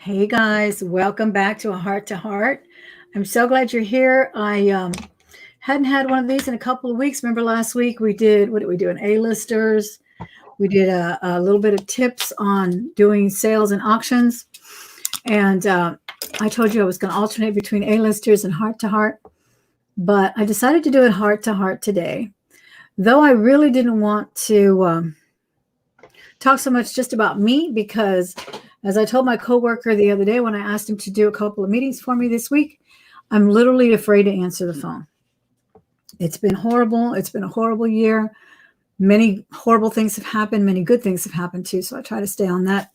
Hey guys, welcome back to a Heart to Heart. I'm so glad you're here. I hadn't had one of these in a couple of weeks. Remember last week we did, what did we do? An A-listers. We did a little bit of tips on doing sales and auctions. And I told you I was going to alternate between A-listers and Heart to Heart. But I decided to do it Heart to Heart today. Though I really didn't want to talk so much just about me because as I told my coworker the other day when I asked him to do a couple of meetings for me this week, I'm literally afraid to answer the phone. It's been horrible. It's been a horrible year. Many horrible things have happened. Many good things have happened too. So I try to stay on that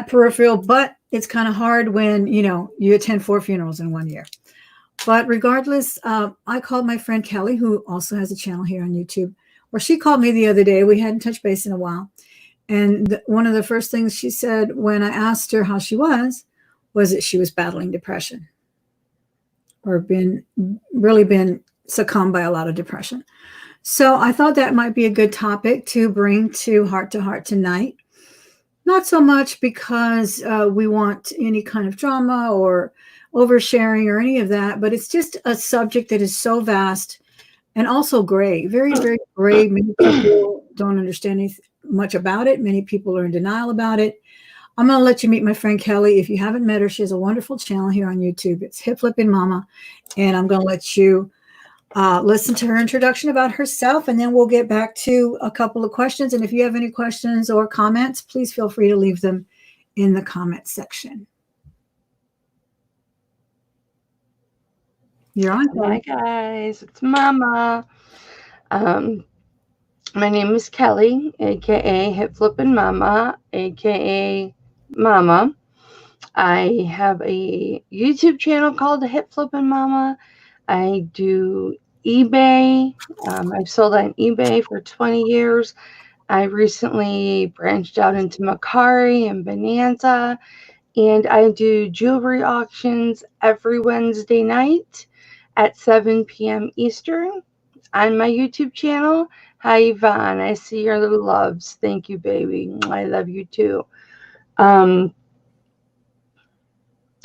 peripheral, but it's kind of hard when, you attend 4 funerals in 1 year. But regardless, I called my friend Kelly, who also has a channel here on YouTube, or she called me the other day. We hadn't touched base in a while. And one of the first things she said when I asked her how she was that she was battling depression or really been succumbed by a lot of depression. So I thought that might be a good topic to bring to Heart tonight. Not so much because we want any kind of drama or oversharing or any of that, but it's just a subject that is so vast and also gray, very, very gray. Many people don't understand much about it. Many people are in denial about it. I'm going to let you meet my friend Kelly. If you haven't met her, she has a wonderful channel here on YouTube. It's Hip Flipping Mama. And I'm going to let you listen to her introduction about herself, and then we'll get back to a couple of questions. And if you have any questions or comments, please feel free to leave them in the comment section. You're on. Hi guys, it's Mama. My name is Kelly, aka Hip Flippin' Mama, aka Mama. I have a YouTube channel called Hip Flippin' Mama. I do eBay. I've sold on eBay for 20 years. I recently branched out into Macari and Bonanza, and I do jewelry auctions every Wednesday night at 7 p.m. Eastern on my YouTube channel. Hi, Yvonne. I see your little loves. Thank you, baby. I love you too. And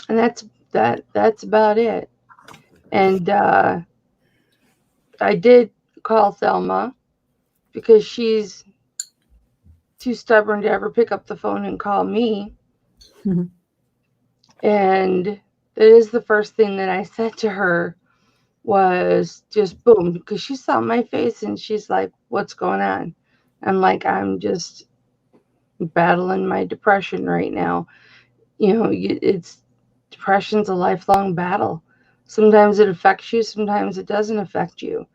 that's about it. And I did call Thelma because she's too stubborn to ever pick up the phone and call me. Mm-hmm. And that is the first thing that I said to her was just boom, because she saw my face and she's like, what's going on? I'm like, I'm just battling my depression right now. Depression's a lifelong battle. Sometimes it affects you, sometimes it doesn't affect you.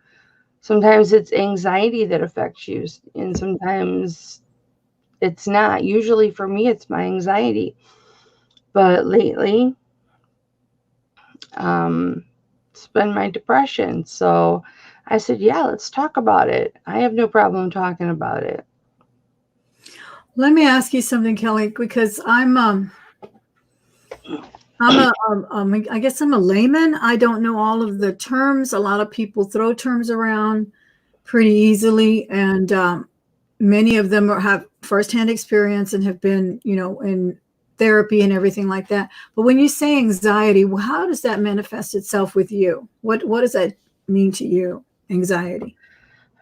Sometimes it's anxiety that affects you, and sometimes it's not. Usually for me, it's my anxiety. But lately, it's been my depression. So I said, yeah, let's talk about it. I have no problem talking about it. Let me ask you something, Kelly, because I guess I'm a layman. I don't know all of the terms. A lot of people throw terms around pretty easily, and many of them have firsthand experience and have been, in therapy and everything like that. But when you say anxiety, how does that manifest itself with you? What does that mean to you, anxiety?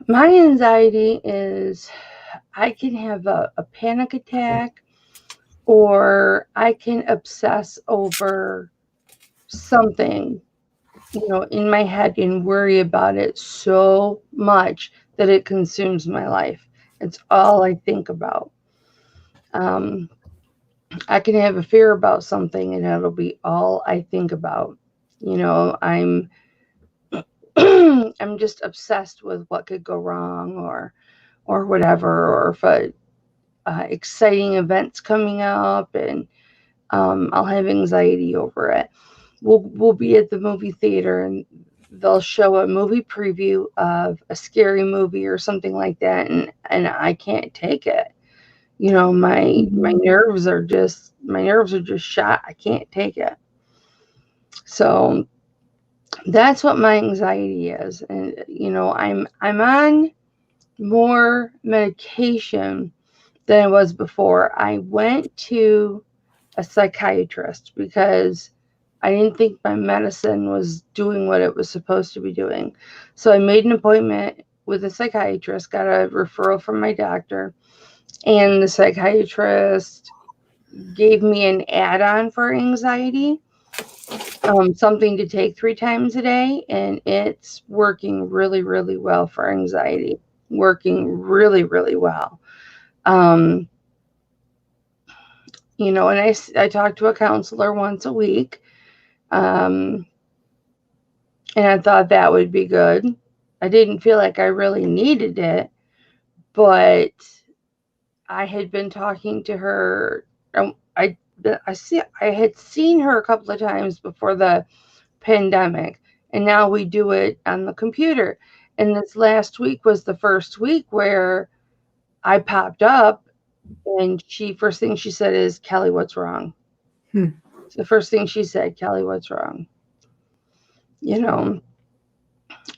My anxiety is I can have a panic attack, or I can obsess over something, in my head and worry about it so much that it consumes my life. It's all I think about. I can have a fear about something and it'll be all I think about. I'm I'm just obsessed with what could go wrong or whatever, or if exciting events coming up, and I'll have anxiety over it. We'll be at the movie theater and they'll show a movie preview of a scary movie or something like that, and I can't take it. My nerves are just shot. I can't take it. So that's what my anxiety is. And I'm on more medication than I was before. I went to a psychiatrist because I didn't think my medicine was doing what it was supposed to be doing. So I made an appointment with a psychiatrist, got a referral from my doctor, and the psychiatrist gave me an add-on for anxiety, something to take 3 times a day, and it's working really, really well for anxiety. Working really, really well. Um, and I talk to a counselor once a week, and I thought that would be good. I didn't feel like I really needed it, but I had been talking to her. I had seen her a couple of times before the pandemic, and now we do it on the computer. And this last week was the first week where I popped up, and first thing she said is, "Kelly, what's wrong?" The first thing she said, "Kelly, what's wrong?"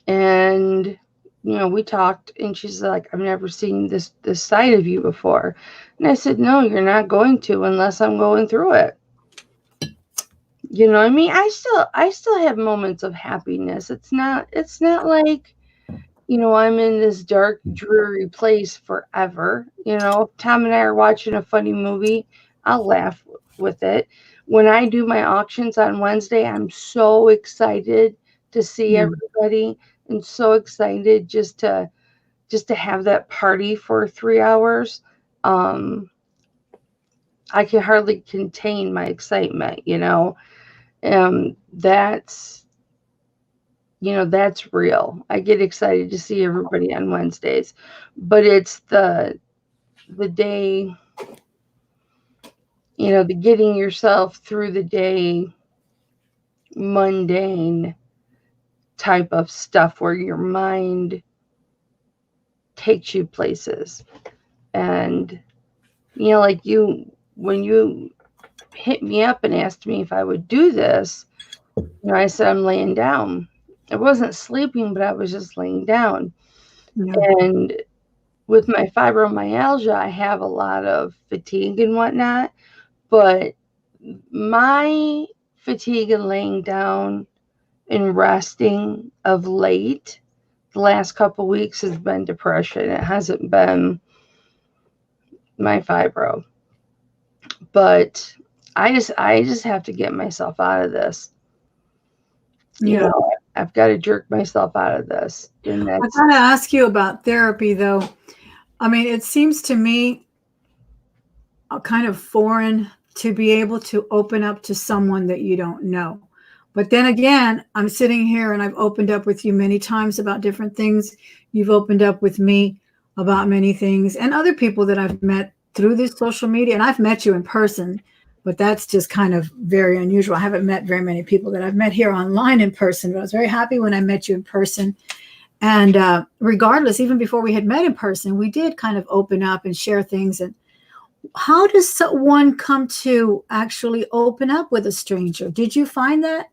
And we talked, and she's like, "I've never seen this side of you before." And I said, "No, you're not going to unless I'm going through it." I mean, I still have moments of happiness. It's not like, I'm in this dark, dreary place forever. If Tom and I are watching a funny movie, I'll laugh with it. When I do my auctions on Wednesday, I'm so excited to see everybody, and so excited just to have that party for 3 hours. I can hardly contain my excitement, that's real. I get excited to see everybody on Wednesdays, but it's the day, the getting yourself through the day, mundane type of stuff where your mind takes you places. And, like when you hit me up and asked me if I would do this, I said, I'm laying down. I wasn't sleeping, but I was just laying down. Yeah. And with my fibromyalgia, I have a lot of fatigue and whatnot, but my fatigue and laying down and resting of late, the last couple of weeks, has been depression. It hasn't been my fibro. But I just have to get myself out of this. Yeah. I've got to jerk myself out of this. And I gotta ask you about therapy, though. I mean, it seems to me kind of foreign to be able to open up to someone that you don't know. But then again, I'm sitting here and I've opened up with you many times about different things. You've opened up with me about many things, and other people that I've met through this social media. And I've met you in person, but that's just kind of very unusual. I haven't met very many people that I've met here online in person, but I was very happy when I met you in person. And regardless, even before we had met in person, we did kind of open up and share things. And how does one come to actually open up with a stranger? Did you find that?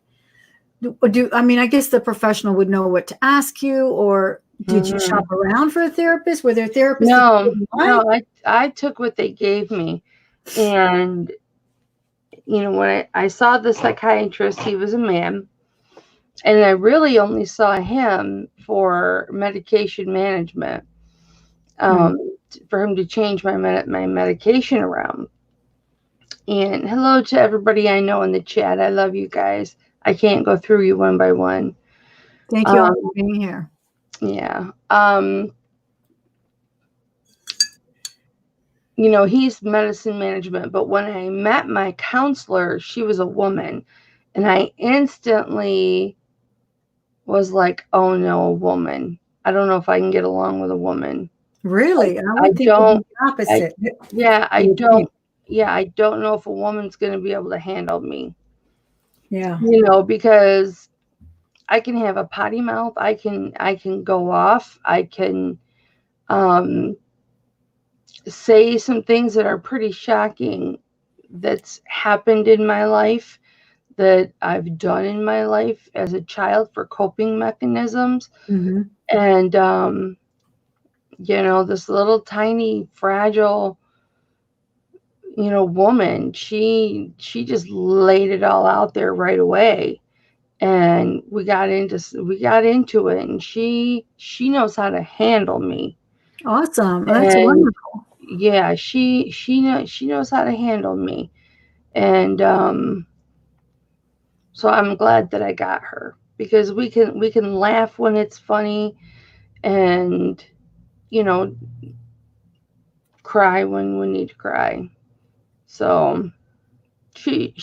I mean, I guess the professional would know what to ask you, or did you shop around for a therapist? Were there therapists? No, I took what they gave me. And, when I saw the psychiatrist, he was a man. And I really only saw him for medication management, for him to change my medication around. And hello to everybody I know in the chat. I love you guys. I can't go through you one by one. Thank you all for being here. Yeah. He's medicine management, but when I met my counselor, she was a woman, and I instantly was like, oh no, a woman. I don't know if I can get along with a woman. Really? I think the opposite. I don't know if a woman's going to be able to handle me. Yeah. Because I can have a potty mouth. I can go off. I can say some things that are pretty shocking that's happened in my life, that I've done in my life as a child for coping mechanisms. Mm-hmm. And, this little tiny fragile, woman. She just laid it all out there right away, and we got into it, and she knows how to handle me. Awesome. That's And wonderful. yeah, she knows how to handle me. And so I'm glad that I got her, because we can laugh when it's funny, and you know cry when we need to cry. So she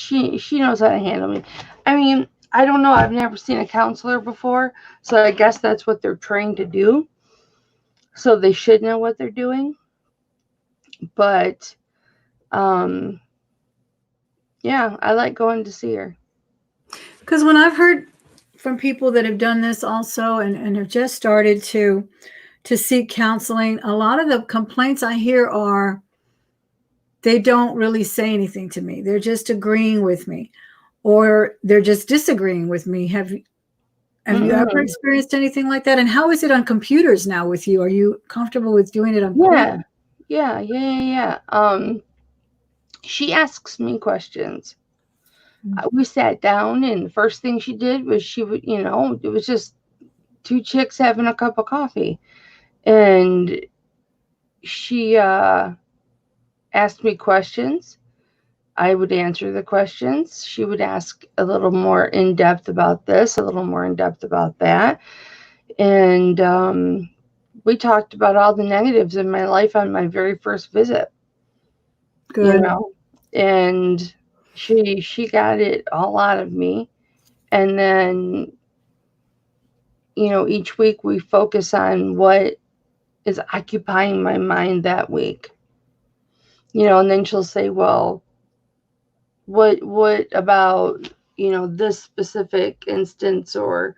knows how to handle me. I mean, I don't know. I've never seen a counselor before, so I guess that's what they're trained to do. So they should know what they're doing. But um, yeah, I like going to see her. Because when I've heard from people that have done this also and have just started to seek counseling, a lot of the complaints I hear are they don't really say anything to me. They're just agreeing with me, or they're just disagreeing with me. Have you ever Mm-mm. experienced anything like that? And how is it on computers now with you? Are you comfortable with doing it on computer? Yeah. She asks me questions. We sat down, and the first thing she did was she would, it was just two chicks having a cup of coffee, and she asked me questions. I would answer the questions. She would ask a little more in depth about this, a little more in depth about that. And we talked about all the negatives in my life on my very first visit, you Good. know, and she got it all out of me. And then, each week we focus on what is occupying my mind that week. And then she'll say, well, what about this specific instance, or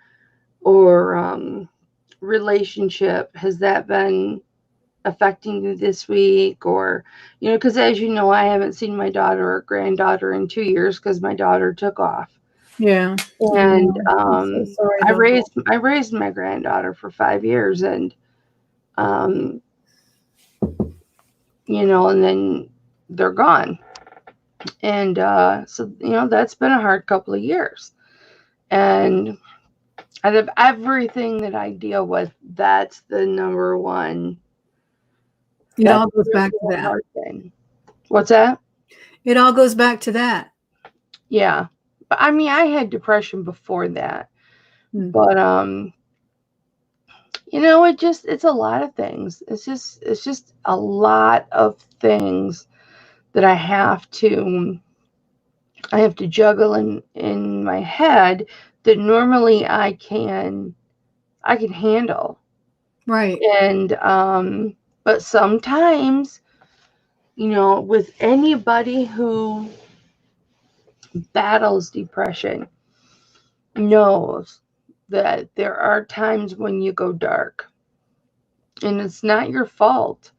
relationship, has that been affecting you this week? Or because as you know, I haven't seen my daughter or granddaughter in 2 years because my daughter took off. Yeah. I And know. I'm so sorry I about that. raised my granddaughter for 5 years, and um and then they're gone. And so that's been a hard couple of years. And out of everything that I deal with, that's the number one. It That's all goes really back to a that. hard thing. What's that? It all goes back to that. Yeah. But I mean, I had depression before that. Hmm. But it's a lot of things. It's just a lot of things that I have to juggle in my head that normally I can handle. Right. And but sometimes, with anybody who battles depression knows that there are times when you go dark, and it's not your fault.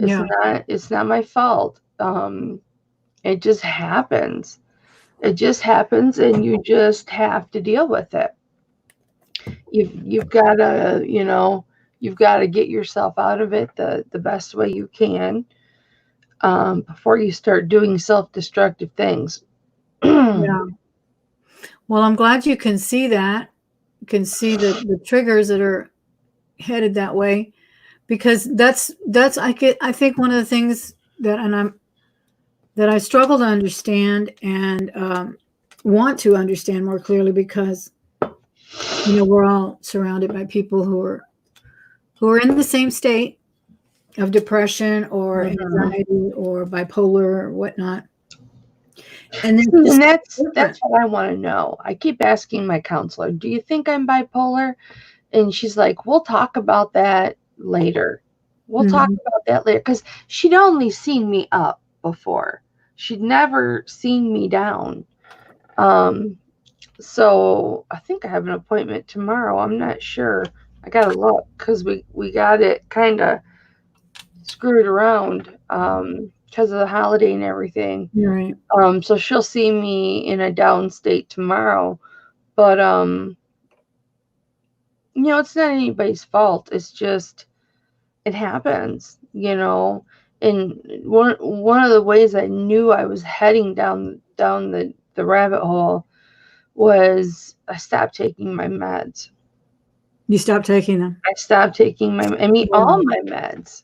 It's Yeah. not my fault. It just happens. It just happens, and you just have to deal with it. You've got to, you've got to get yourself out of it the best way you can, before you start doing self-destructive things. Yeah. Well, I'm glad you can see that. You can see the triggers that are headed that way, because that's I think one of the things that I struggle to understand and want to understand more clearly, because we're all surrounded by people who are in the same state of depression or Mhm. anxiety or bipolar or whatnot, and then And just that's different. what I want to know. I keep asking my counselor, "Do you think I'm bipolar?" And she's like, "We'll talk about that later. We'll talk Mhm. about that later." Because she'd only seen me up before. She'd never seen me down. Um, so I think I have an appointment tomorrow. I'm not sure. I gotta look because we got it kind of screwed around, because of the holiday and everything. Right. So she'll see me in a down state tomorrow. But it's not anybody's fault. It's just it happens. And one of the ways I knew I was heading down the rabbit hole was I stopped taking my meds. You stopped taking them. I stopped taking all my meds.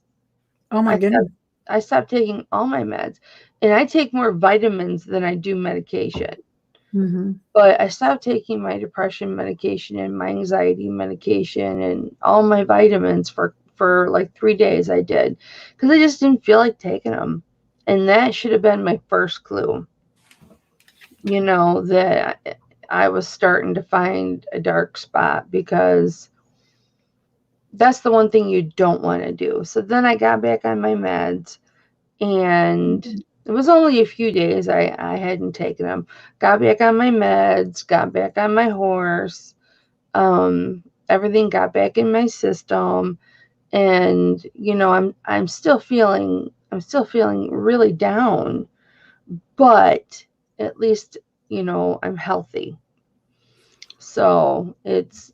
Oh my I goodness. stopped, I stopped taking all my meds, and I take more vitamins than I do medication. Mm-hmm. But I stopped taking my depression medication and my anxiety medication and all my vitamins for like 3 days. I did because I just didn't feel like taking them, and that should have been my first clue. That I was starting to find a dark spot, because that's the one thing you don't want to do. So then I got back on my meds, and it was only a few days I hadn't taken them. Got back on my meds, got back on my horse. Everything got back in my system, and I'm still feeling really down, but at least I'm healthy. So it's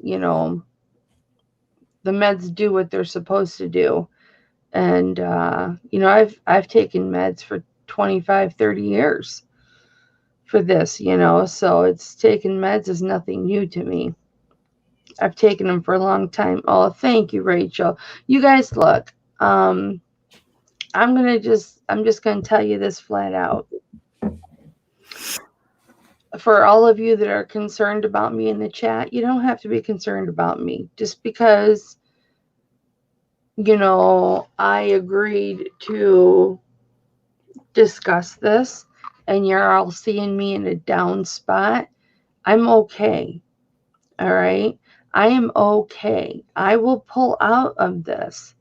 the meds do what they're supposed to do. And I've taken meds for 25, 30 years for this, so it's taken meds is nothing new to me. I've taken them for a long time. Oh, thank you, Rachel. You guys, look, I'm just gonna tell you this flat out. For all of you that are concerned about me in the chat, you don't have to be concerned about me. Just because I agreed to discuss this and you're all seeing me in a down spot, I'm okay. All right. I am okay. I will pull out of this.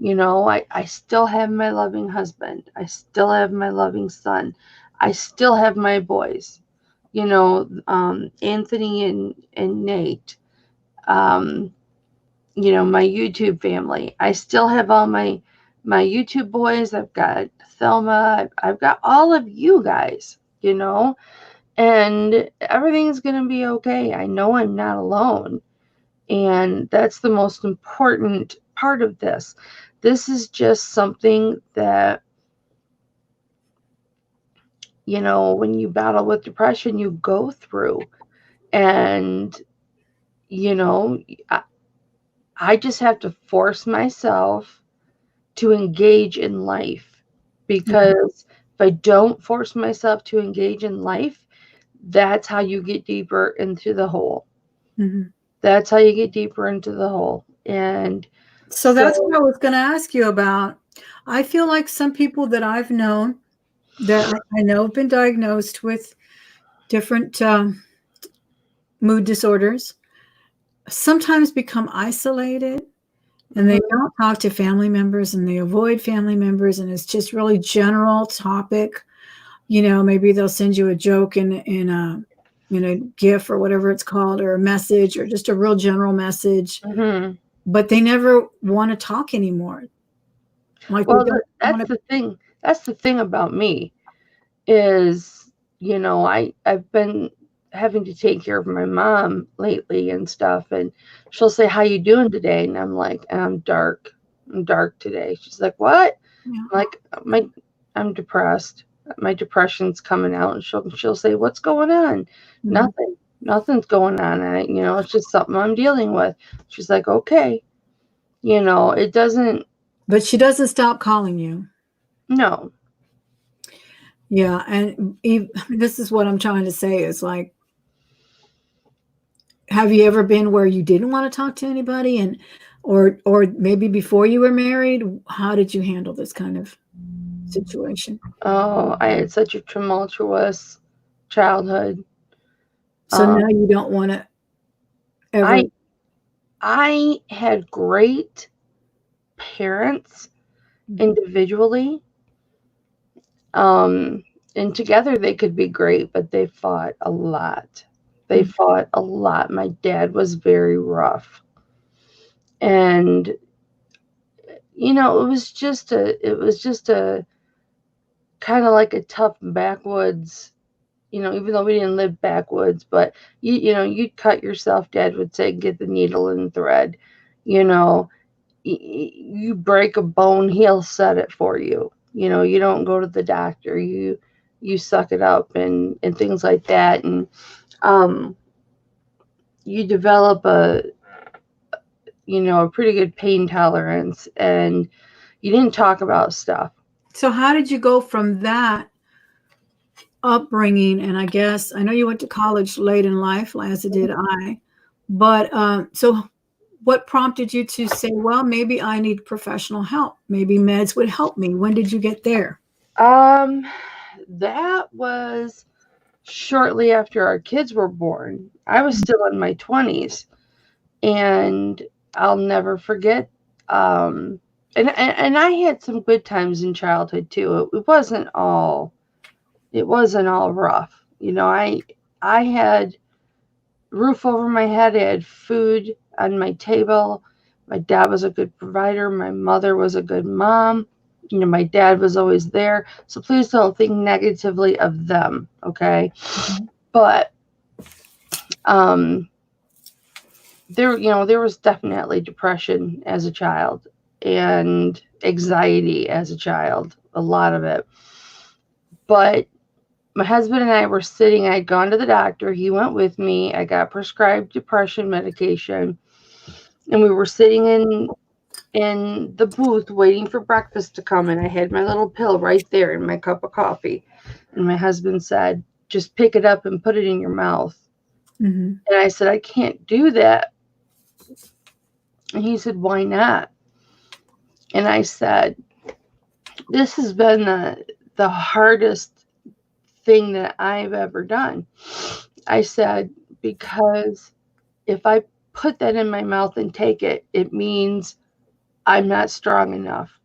I still have my loving husband. I still have my loving son. I still have my boys, Anthony and Nate, um, my YouTube family. I still have all my YouTube boys. I've got Thelma. I've got all of you guys, and everything's going to be okay. I know I'm not alone. And that's the most important part of this. This is just something that, when you battle with depression, you go through. And, I just have to force myself to engage in life, because if I don't force myself to engage in life, that's how you get deeper into the hole. Mm-hmm. That's how you get deeper into the hole. And so that's what I was going to ask you about. I feel like some people that I've known that I know have been diagnosed with different mood disorders sometimes become isolated, and they don't talk to family members, and they avoid family members, and it's just really general topic. Maybe they'll send you a joke in a GIF or whatever it's called, or a message, or just a real general message, but they never want to talk anymore. Like, well, that's the thing. That's the thing about me is, I've been having to take care of my mom lately and stuff, and she'll say, "How you doing today?" And I'm like, I'm dark today. She's like, "What?" Yeah. Like, I'm depressed. My depression's coming out. And she'll say, "What's going on?" Mm-hmm. Nothing's going on. It's just something I'm dealing with. She's like, "Okay." It doesn't. But she doesn't stop calling you. No. Yeah, and this is what I'm trying to say is, like, have you ever been where you didn't want to talk to anybody, and or maybe before you were married? How did you handle this kind of situation? Oh, I had such a tumultuous childhood. So now you don't want to ever. I had great parents individually. And together they could be great, but they fought a lot. My dad was very rough. And it was just a kind of like a tough backwoods, even though we didn't live backwoods, but you'd cut yourself, Dad would say, get the needle and thread, you know. you break a bone, he'll set it for you. You don't go to the doctor. You suck it up and things like that. And you develop a pretty good pain tolerance, and you didn't talk about stuff. So how did you go from that upbringing? And I know you went to college late in life, as did I. But so what prompted you to say, well, maybe I need professional help? Maybe meds would help me. When did you get there? That was shortly after our kids were born. I was still in my 20s, and I'll never forget. And I had some good times in childhood too. It wasn't all rough. I had roof over my head. I had food on my table. My dad was a good provider. My mother was a good mom. My dad was always there. So please don't think negatively of them, okay? Mm-hmm. But there was definitely depression as a child and anxiety as a child, a lot of it. But my husband and I were sitting, I'd gone to the doctor. He went with me. I got prescribed depression medication. And we were sitting in the booth waiting for breakfast to come. And I had my little pill right there in my cup of coffee. And my husband said, just pick it up and put it in your mouth. Mm-hmm. And I said, I can't do that. And he said, why not? And I said, this has been the hardest thing that I've ever done. I said, because if I put that in my mouth and take it, it means I'm not strong enough.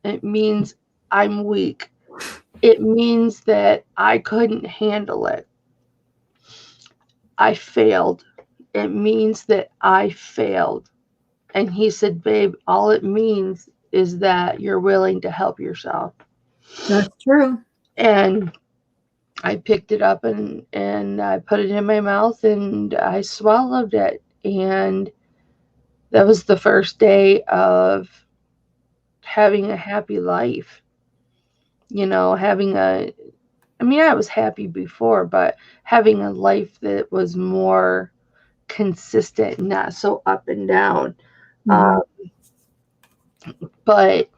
It means I'm weak. It means that I couldn't handle it. I failed. It means that I failed. And he said, babe, all it means is that you're willing to help yourself. That's true. And I picked it up and I put it in my mouth and I swallowed it. And that was the first day of having a happy life. I was happy before, but having a life that was more consistent, not so up and down. Mm-hmm. But,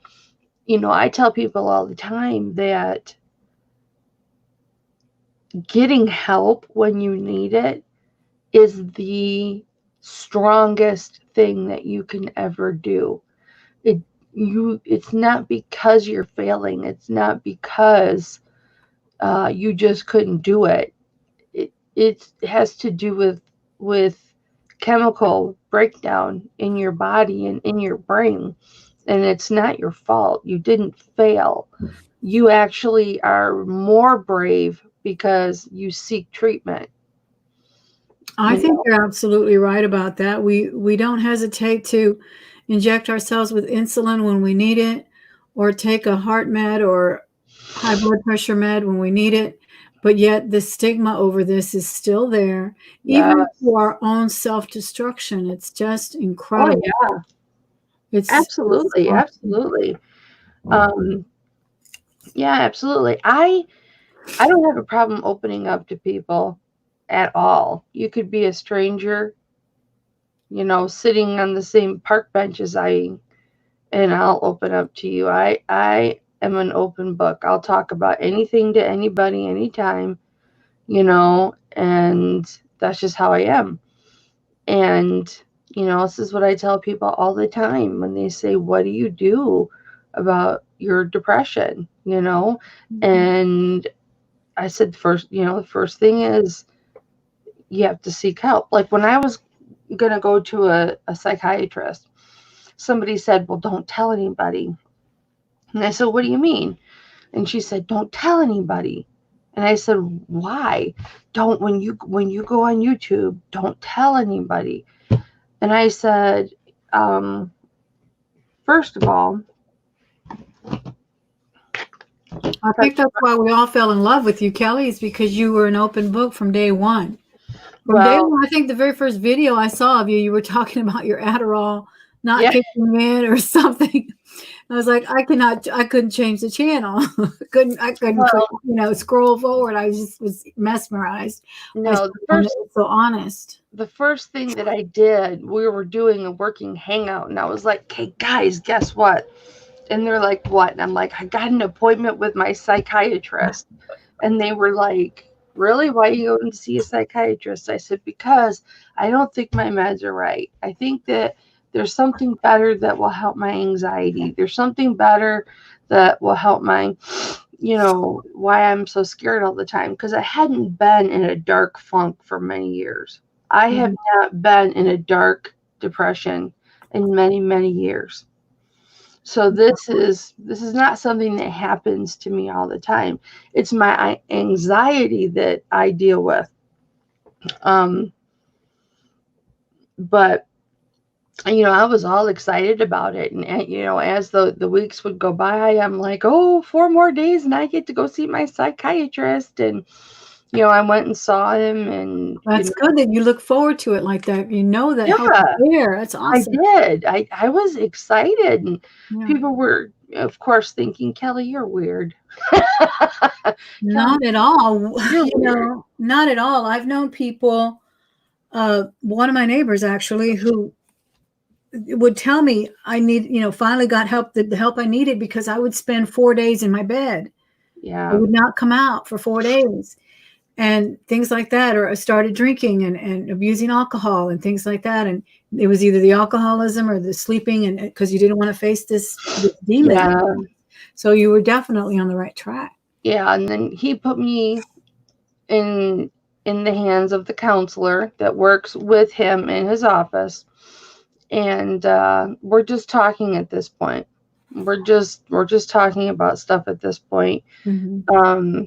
I tell people all the time that getting help when you need it is the strongest thing that you can ever do. It's not because you're failing. It's not because you just couldn't do it. It has to do with chemical breakdown in your body and in your brain. And it's not your fault. You didn't fail. You actually are more brave because you seek treatment. I think you're absolutely right about that. We don't hesitate to inject ourselves with insulin when we need it, or take a heart med or high blood pressure med when we need it. But yet the stigma over this is still there, even for our own self-destruction. It's just incredible. Oh, yeah. It's absolutely. Yeah, absolutely. I don't have a problem opening up to people at all. You could be a stranger, sitting on the same park bench as and I'll open up to you. I am an open book. I'll talk about anything to anybody, anytime, and that's just how I am. And, this is what I tell people all the time when they say, what do you do about your depression? Mm-hmm. And I said, the first thing is you have to seek help. Like when I was going to go to a psychiatrist, somebody said, well, don't tell anybody. And I said, what do you mean? And she said, don't tell anybody. And I said, why? When you go on YouTube, don't tell anybody. And I said, first of all, I think that's why we all fell in love with you, Kelly, is because you were an open book from day one. From day one, I think the very first video I saw of you, you were talking about your Adderall not Yeah. kicking in or something. I was like, I couldn't change the channel. I couldn't click, Well, scroll forward. I just was mesmerized by no, someone that was so honest. the first thing that I did, we were doing a working hangout, and I was like, "Hey guys, guess what?" And they're like, "What?" And I'm like, "I got an appointment with my psychiatrist." And they were like, "Really? Why are you going to see a psychiatrist?" I said, "Because I don't think my meds are right. I think that there's something better that will help my anxiety. There's something better that will help my, why I'm so scared all the time." Because I hadn't been in a dark funk for many years. I have Mhm. not been in a dark depression in many, many years. So this is not something that happens to me all the time. It's my anxiety that I deal with. Um, but I was all excited about it, and as the weeks would go by, I'm like, oh, 4 more days, and I get to go see my psychiatrist, and I went and saw him, and That's good that you look forward to it like that. You know that help is yeah, there. That's I awesome. did. I was excited, and Yeah. people were, of course, thinking, Kelly, you're weird. Kelly, Not at all. you're weird. Not at all. I've known people, one of my neighbors actually, who would tell me I need, finally got help, the help I needed because I would spend 4 days in my bed. I Yeah. would not come out for 4 days and things like that. Or I started drinking and abusing alcohol and things like that. And it was either the alcoholism or the sleeping, and because you didn't want to face this demon. Yeah. So you were definitely on the right track. Yeah. And then he put me in the hands of the counselor that works with him in his office. And we're just talking at this point. We're just talking about stuff at this point. Mm-hmm.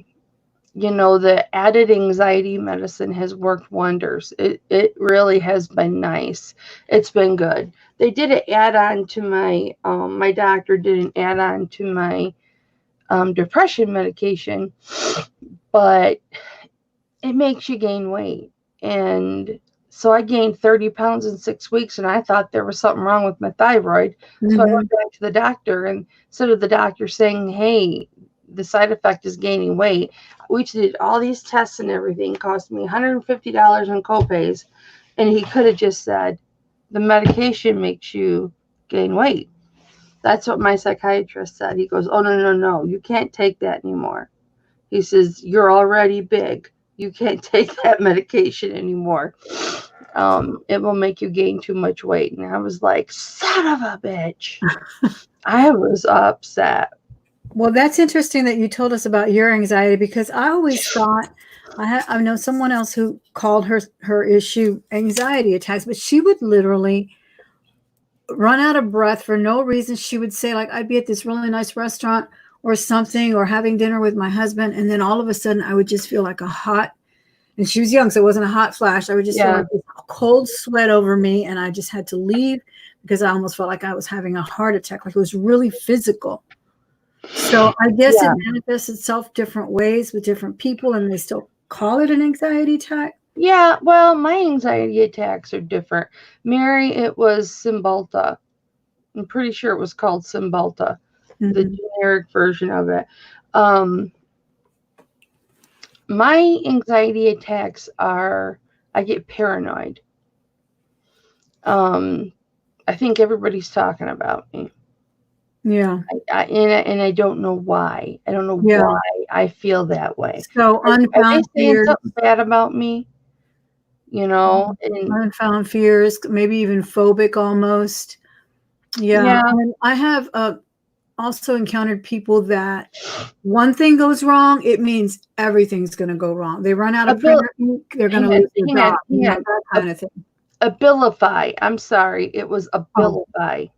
The added anxiety medicine has worked wonders. It really has been nice. It's been good. They did an add-on to my doctor did an add-on to my depression medication, but it makes you gain weight. And so I gained 30 pounds in 6 weeks, and I thought there was something wrong with my thyroid. So I Mm-hmm. went back to the doctor, and instead of the doctor saying, hey, the side effect is gaining weight, we did all these tests and everything, cost me $150 in copays. And he could have just said, the medication makes you gain weight. That's what my psychiatrist said. He goes, oh, no, you can't take that anymore. He says, you're already big. You can't take that medication anymore. It will make you gain too much weight. And I was like, son of a bitch. I was upset. Well, that's interesting that you told us about your anxiety, because I always thought I know someone else who called her issue anxiety attacks, but she would literally run out of breath for no reason. She would say, like, I'd be at this really nice restaurant or something, or having dinner with my husband, and then all of a sudden I would just feel like a hot, and she was young, so it wasn't a hot flash. I would just feel like this cold sweat over me, and I just had to leave because I almost felt like I was having a heart attack. Like, it was really physical. So I guess it manifests itself different ways with different people, and they still call it an anxiety attack. Yeah, well, my anxiety attacks are different. Mary, it was Cymbalta. I'm pretty sure it was called Cymbalta, the generic version of it. My anxiety attacks are, I get paranoid. I think everybody's talking about me. Yeah. And I don't know why. I don't know why I feel that way. So Are they unfound saying fears, something bad about me? And unfound fears, maybe even phobic almost. Yeah. And I have also encountered people that one thing goes wrong, it means everything's going to go wrong. They run out of printer ink, they're going to lose their job. That kind of thing. Abilify. I'm sorry. It was Abilify.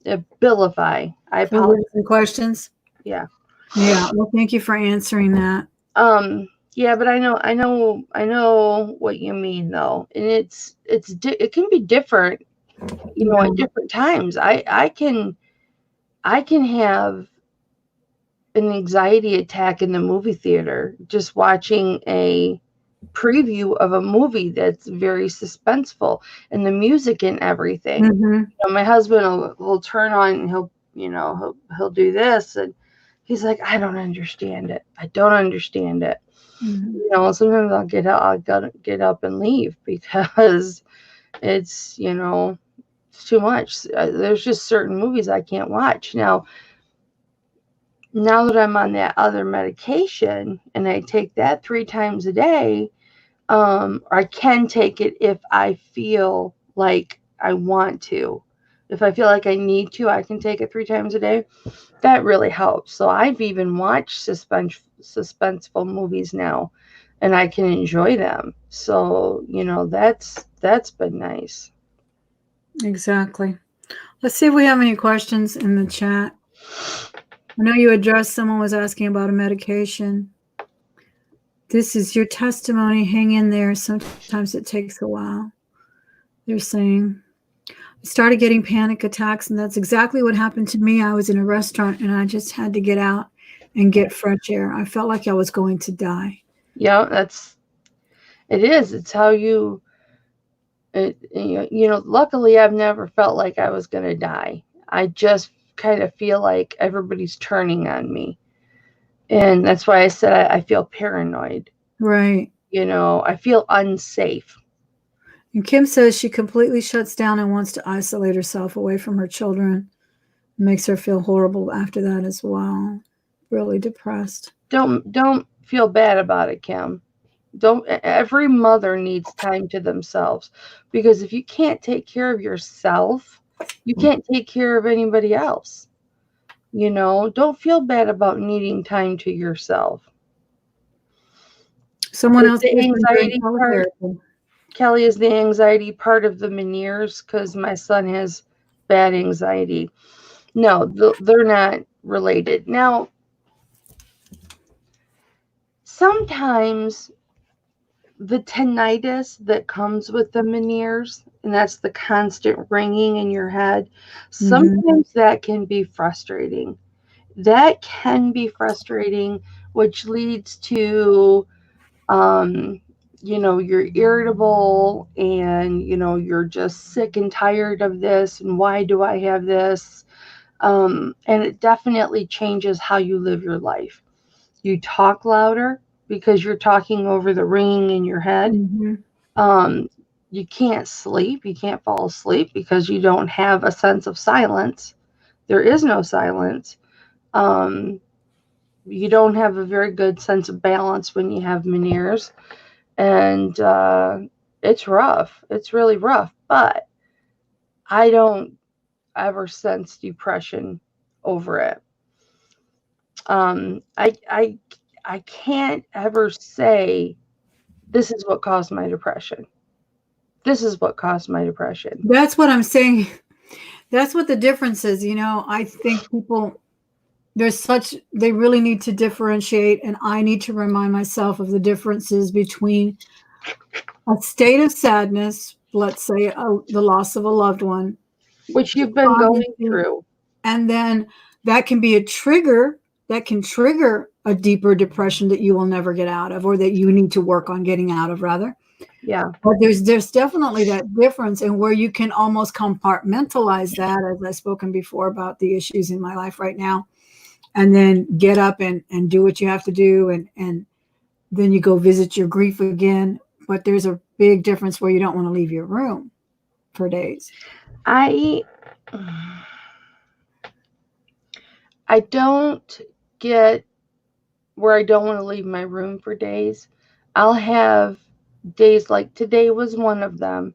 Abilify. I apologize. Some questions? Yeah. Yeah. Well, thank you for answering that. Yeah, but I know what you mean though. And it can be different, at different times. I can have an anxiety attack in the movie theater just watching a preview of a movie that's very suspenseful, and the music and everything. Mm-hmm. My husband will turn on, and he'll do this, and he's like, I don't understand it. I don't understand it. Mm-hmm. Sometimes I'll get up and leave because it's it's too much. There's just certain movies I can't watch now that I'm on that other medication and I take that 3 times a day. I can take it if I feel like I want to. If I feel like I need to, I can take it 3 times a day. That really helps. So I've even watched suspenseful movies now, and I can enjoy them. So that's been nice. Exactly. Let's see if we have any questions in the chat. I know you addressed someone was asking about a medication. This is your testimony. Hang in there. Sometimes it takes a while. They're saying, I started getting panic attacks, and that's exactly what happened to me. I was in a restaurant, and I just had to get out and get fresh air. I felt like I was going to die. Yeah, it is. It's how luckily I've never felt like I was going to die. I just kind of feel like everybody's turning on me. And that's why I said I feel paranoid. Right. I feel unsafe. And Kim says she completely shuts down and wants to isolate herself away from her children. It makes her feel horrible after that as well. Really depressed. Don't feel bad about it, Kim. Every mother needs time to themselves, because if you can't take care of yourself, you can't take care of anybody else. Don't feel bad about needing time to yourself. Someone else The is doing anxiety part, teletherapy. Kelly, is the anxiety part of the Meniere's? Because my son has bad anxiety. No, they're not related. Now, sometimes the tinnitus that comes with the Meniere's, and that's the constant ringing in your head, sometimes that can be frustrating. That can be frustrating, which leads to you're irritable, and you're just sick and tired of this, and why do I have this? And it definitely changes how you live your life. You talk louder because you're talking over the ringing in your head. Mm-hmm. You can't sleep, you can't fall asleep because you don't have a sense of silence. There is no silence. um, you don't have a very good sense of balance when you have Meniere's, and it's rough. It's really rough, but I don't ever sense depression over it. I can't ever say this is what caused my depression. This is what caused my depression. That's what I'm saying. That's what the difference is. I think people, they really need to differentiate, and I need to remind myself of the differences between a state of sadness, let's say the loss of a loved one, Which you've been going through. and then that can be a trigger that can trigger a deeper depression that you will never get out of, or that you need to work on getting out of, rather. Yeah. But there's definitely that difference, and where you can almost compartmentalize that, as I've spoken before about the issues in my life right now, and then get up and do what you have to do, and then you go visit your grief again. But there's a big difference where you don't want to leave your room for days. I don't get where I don't want to leave my room for days. I'll have days like today was one of them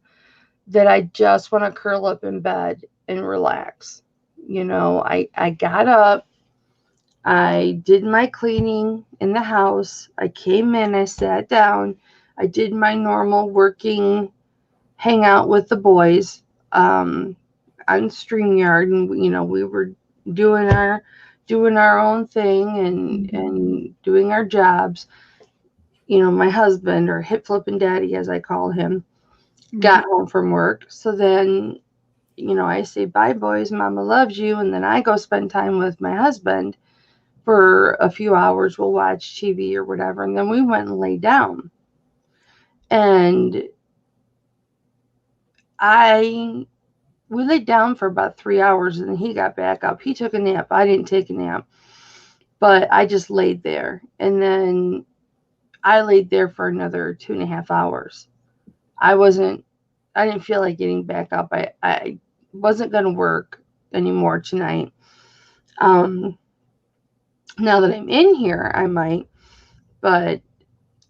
that I just want to curl up in bed and relax. I got up, I did my cleaning in the house, I came in, I sat down, I did my normal working hangout with the boys on StreamYard, and we were doing our own thing, and doing our jobs. My husband, or hip flipping daddy as I call him, got home from work. So then, I say, bye boys, mama loves you, and then I go spend time with my husband for a few hours. We'll watch TV or whatever, and then we went and lay down. And we laid down for about 3 hours, and he got back up. He took a nap. I didn't take a nap, but I just laid there. And then I laid there for another 2.5 hours. I didn't feel like getting back up. I wasn't going to work anymore tonight. Now that I'm in here, I might, but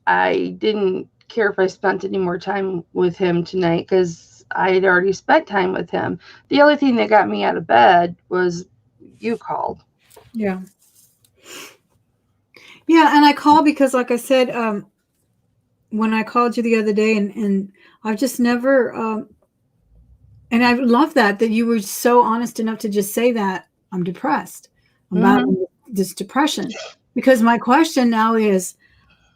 I didn't care if I spent any more time with him tonight because I had already spent time with him. The only thing that got me out of bed was you called. Yeah. Yeah, and I called because, like I said, when I called you the other day, and I've just never, and I love that you were so honest enough to just say that I'm depressed. I'm battling this depression. Because my question now is,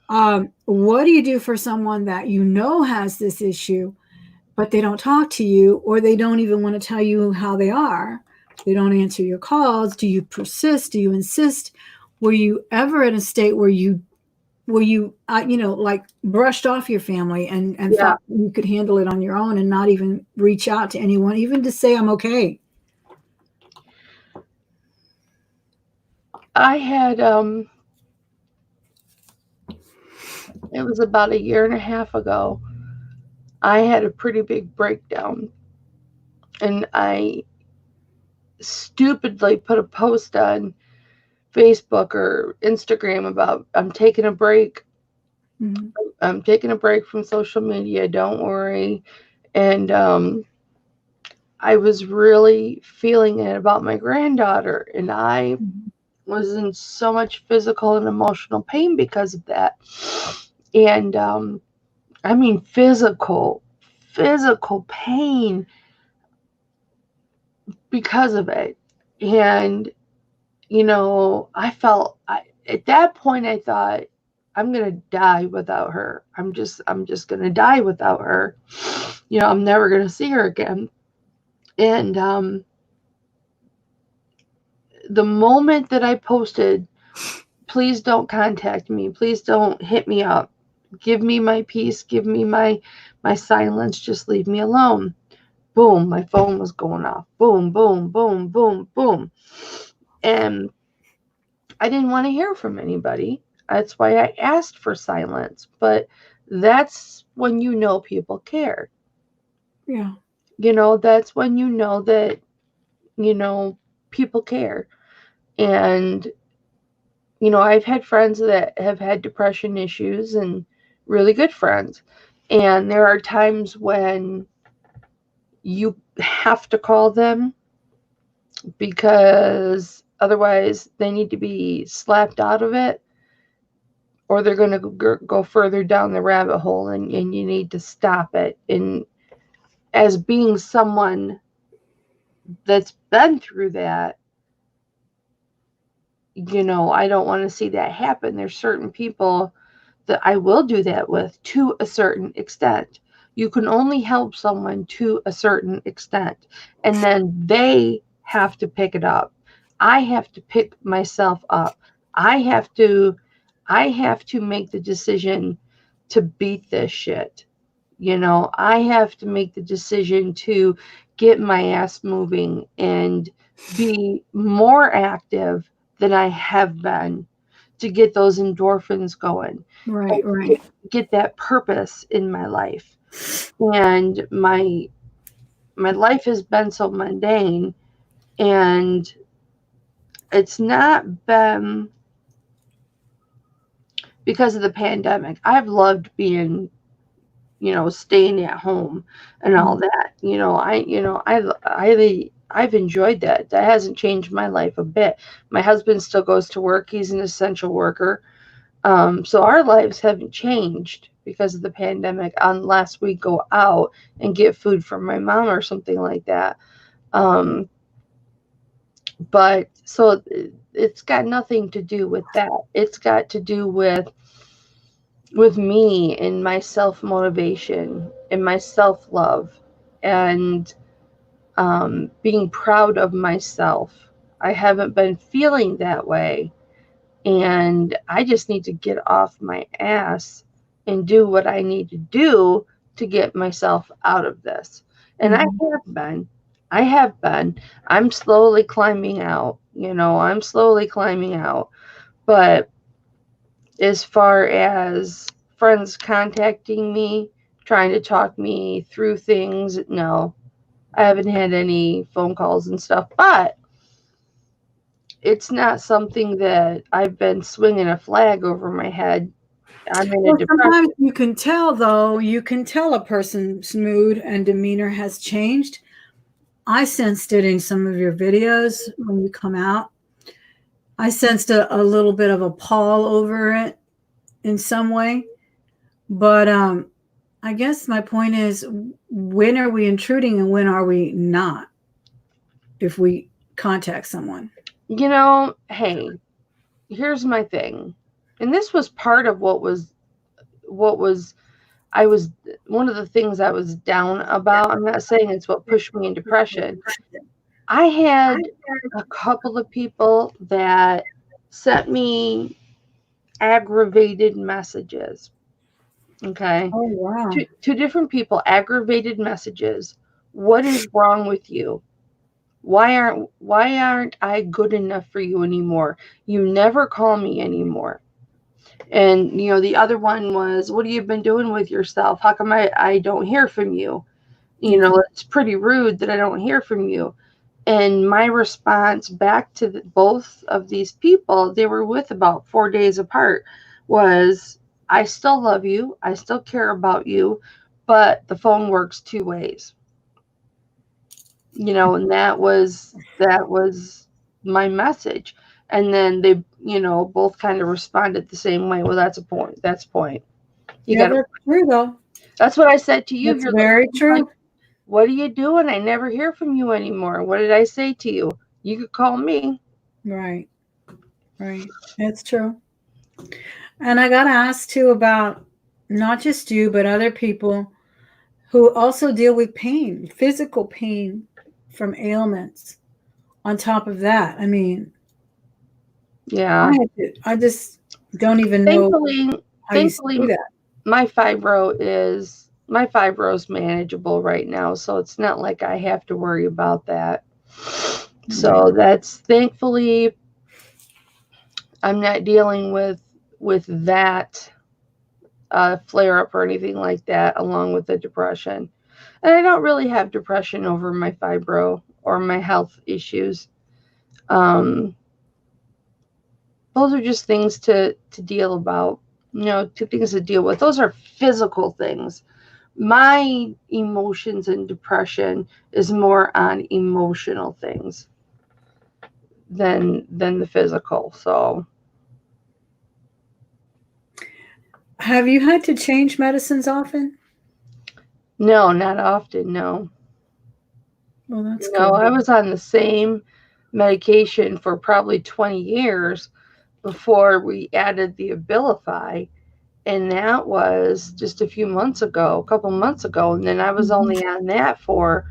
what do you do for someone that you know has this issue, but they don't talk to you, or they don't even want to tell you how they are? They don't answer your calls. Do you persist? Do you insist? Were you ever in a state where you like brushed off your family and Yeah. thought you could handle it on your own and not even reach out to anyone, even to say I'm okay? I had it was about 1.5 years ago. I had a pretty big breakdown, and I stupidly put a post on Facebook or Instagram about I'm taking a break. Mm-hmm. I'm taking a break from social media. Don't worry. And I was really feeling it about my granddaughter, and I was in so much physical and emotional pain because of that. And I mean physical pain because of it. And at that point I thought I'm going to die without her. I'm just going to die without her. I'm never going to see her again. And the moment that I posted, please don't contact me, please don't hit me up, give me my peace, give me my silence, just leave me alone. Boom, my phone was going off. Boom, boom, boom, boom, boom. And I didn't want to hear from anybody. That's why I asked for silence. But that's when people care. Yeah. That's when that, people care. And, I've had friends that have had depression issues, and really good friends. And there are times when you have to call them because otherwise they need to be slapped out of it, or they're going to go further down the rabbit hole, and you need to stop it. And as being someone that's been through that, I don't want to see that happen. There's certain people that I will do that with to a certain extent. You can only help someone to a certain extent, and then they have to pick it up. I have to pick myself up. I have to make the decision to beat this shit. I have to make the decision to get my ass moving and be more active than I have been, to get those endorphins going. Right, right. Get that purpose in my life. And my life has been so mundane, and it's not been because of the pandemic. I've loved being, staying at home and all that. I've enjoyed that. That hasn't changed my life a bit. My husband still goes to work. He's an essential worker. So our lives haven't changed because of the pandemic, unless we go out and get food from my mom or something like that. But so it's got nothing to do with that. It's got to do with me and my self-motivation and my self-love, and being proud of myself. I haven't been feeling that way, and I just need to get off my ass and do what I need to do to get myself out of this. And Mhm. I have been. I'm slowly climbing out. I'm slowly climbing out. But as far as friends contacting me, trying to talk me through things, no, I haven't had any phone calls and stuff. But it's not something that I've been swinging a flag over my head. I'm in a Well, sometimes depression. you can tell, though, you can tell a person's mood and demeanor has changed. I sensed it in some of your videos when you come out. I sensed a little bit of a pall over it in some way. But I guess my point is, when are we intruding and when are we not if we contact someone? Hey, here's my thing. And this was part of what was I was one of the things I was down about. I'm not saying it's what pushed me in depression. I had a couple of people that sent me aggravated messages. Okay. Oh, wow. Two different people, aggravated messages. What is wrong with you? Why aren't I good enough for you anymore? You never call me anymore. And the other one was, what have you been doing with yourself? How come I don't hear from you? Yeah. It's pretty rude that I don't hear from you. And my response back to both of these people, they were with about 4 days apart, was, I still love you. I still care about you, but the phone works two ways. And that was my message. And then they, both kind of responded the same way. Well, that's a point. That's a point. You Yeah, got to. that's true, though. That's what I said to you. That's You're very like, true. what are you doing? I never hear from you anymore. What did I say to you? You could call me. Right, right. That's true. And I got asked too about not just you, but other people who also deal with pain, physical pain from ailments. On top of that, I mean, Yeah. I just don't even know Thankfully, how you thankfully, see that. my fibro is manageable right now, so it's not like I have to worry about that. Right. So that's, thankfully, I'm not dealing with that flare up or anything like that, along with the depression. And I don't really have depression over my fibro or my health issues. Um, those are just things to deal about, two things to deal with. Those are physical things. My emotions and depression is more on emotional things than the physical. So Have you had to change medicines often? no, not often. No, Well, that's no, good. I was on the same medication for probably 20 years before we added the Abilify, and that was just a couple months ago, and then I was Mhm. only on that for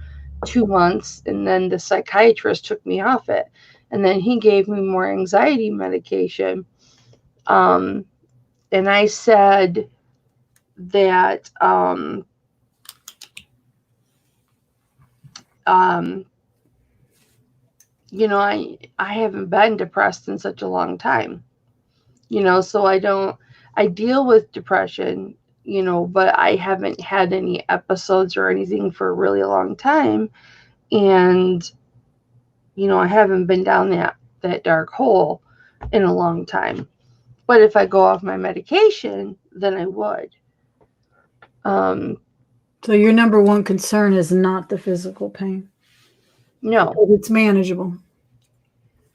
2 months, and then the psychiatrist took me off it, and then he gave me more anxiety medication. um, and I said that um, I haven't been depressed in such a long time, so I deal with depression, but I haven't had any episodes or anything for a really long time. And I haven't been down that dark hole in a long time. But if I go off my medication, then I would. um So your number one concern is not the physical pain no, because it's manageable.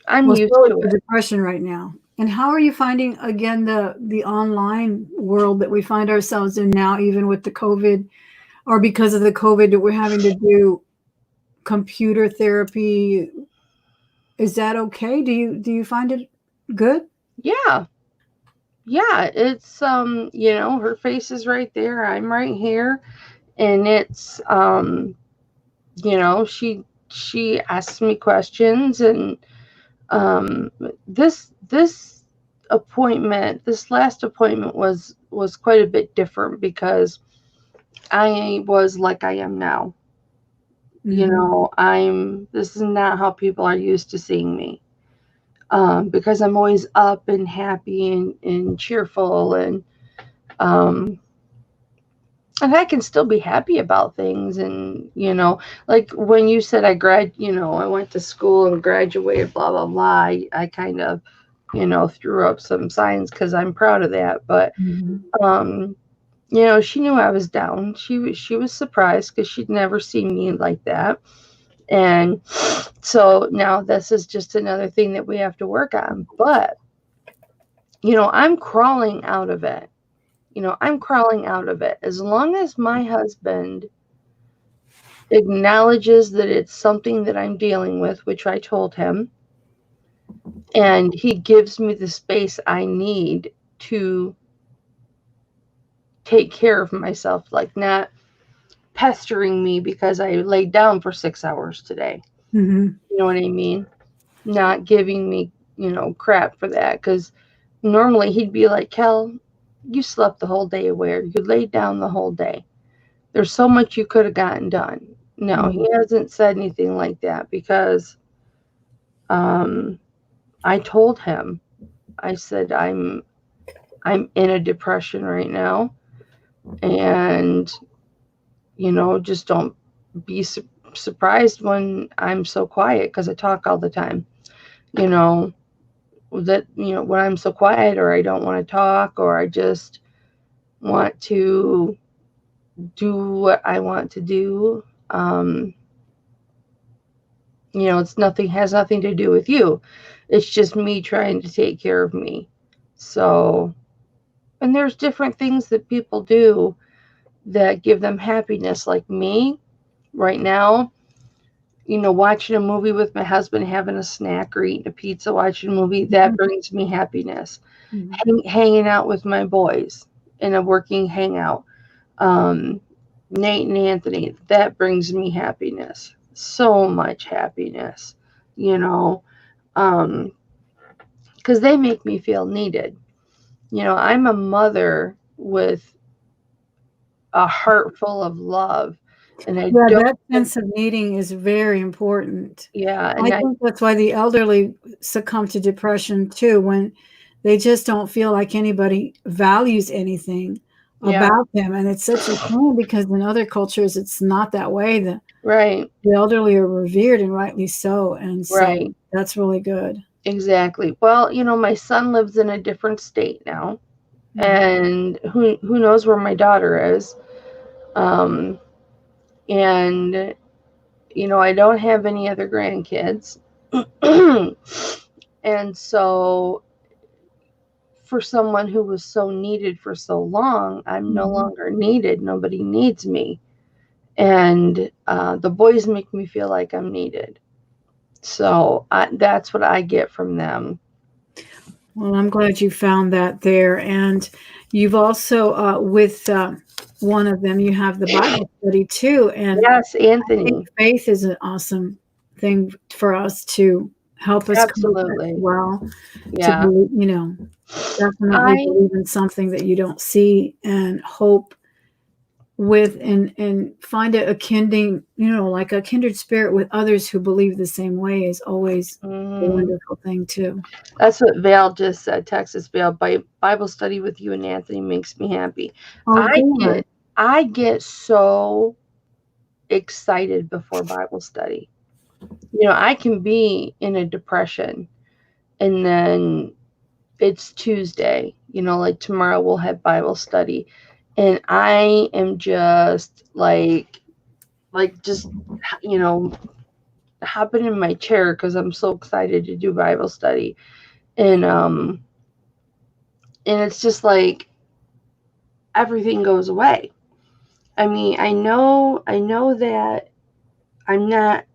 I'm Well, used so is to the it. depression right now. And how are you finding again the online world that we find ourselves in now, even with the COVID, or because of the COVID that we're having to do computer therapy? Is that okay? Do you find it good? Yeah, yeah, it's her face is right there, I'm right here, and it's she asks me questions. And um this this last appointment was quite a bit different because I was like I am now. You know, this is not how people are used to seeing me. Because I'm always up and happy and cheerful um, and I can still be happy about things. And, like when you said I went to school and graduated, blah, blah, blah, I kind of, threw up some signs because I'm proud of that. But, um, she knew I was down. She was surprised because she'd never seen me like that. And so now this is just another thing that we have to work on. But, I'm crawling out of it. I'm crawling out of it. As long as my husband acknowledges that it's something that I'm dealing with, which I told him, and he gives me the space I need to take care of myself, like not pestering me because I laid down for 6 hours today. You know what I mean? Not giving me, crap for that. Because normally he'd be like, Kel, you slept the whole day away, or you laid down the whole day. There's so much you could have gotten done. No, he hasn't said anything like that because I told him, I said, I'm in a depression right now, and just don't be surprised when I'm so quiet, because I talk all the time. That when I'm so quiet, or I don't want to talk, or I just want to do what I want to do. Has nothing to do with you. It's just me trying to take care of me. So, and there's different things that people do that give them happiness. Like me right now, watching a movie with my husband, having a snack or eating a pizza, watching a movie, that brings me happiness. Hanging out with my boys in a working hangout, Nate and Anthony, that brings me happiness. So much happiness, because they make me feel needed. I'm a mother with a heart full of love. And that sense of needing is very important. Yeah. And I think that's why the elderly succumb to depression too, when they just don't feel like anybody values anything about them. And it's such a shame, because in other cultures, it's not that way. The elderly are revered, and rightly so. And so that's really good. Exactly. Well, my son lives in a different state now. And who knows where my daughter is. And I don't have any other grandkids. And so for someone who was so needed for so long, I'm no longer needed. Nobody needs me. And the boys make me feel like I'm needed. So that's what I get from them. Well, I'm glad you found that there. And you've also, with one of them, you have the Bible study too. And yes, Anthony. I think faith is an awesome thing for us to help us absolutely well. Yeah. To believe, definitely believe in something that you don't see, and hope with and find a kindling, like a kindred spirit with others who believe the same way is always a wonderful thing too. That's what Val just said. Texas Val, Bible study with you and Anthony makes me happy. I get so excited before Bible study. I can be in a depression, and then it's Tuesday, like tomorrow we'll have Bible study, and I am just like just hopping in my chair because I'm so excited to do Bible study. And it's just like everything goes away. I mean, I know that I'm not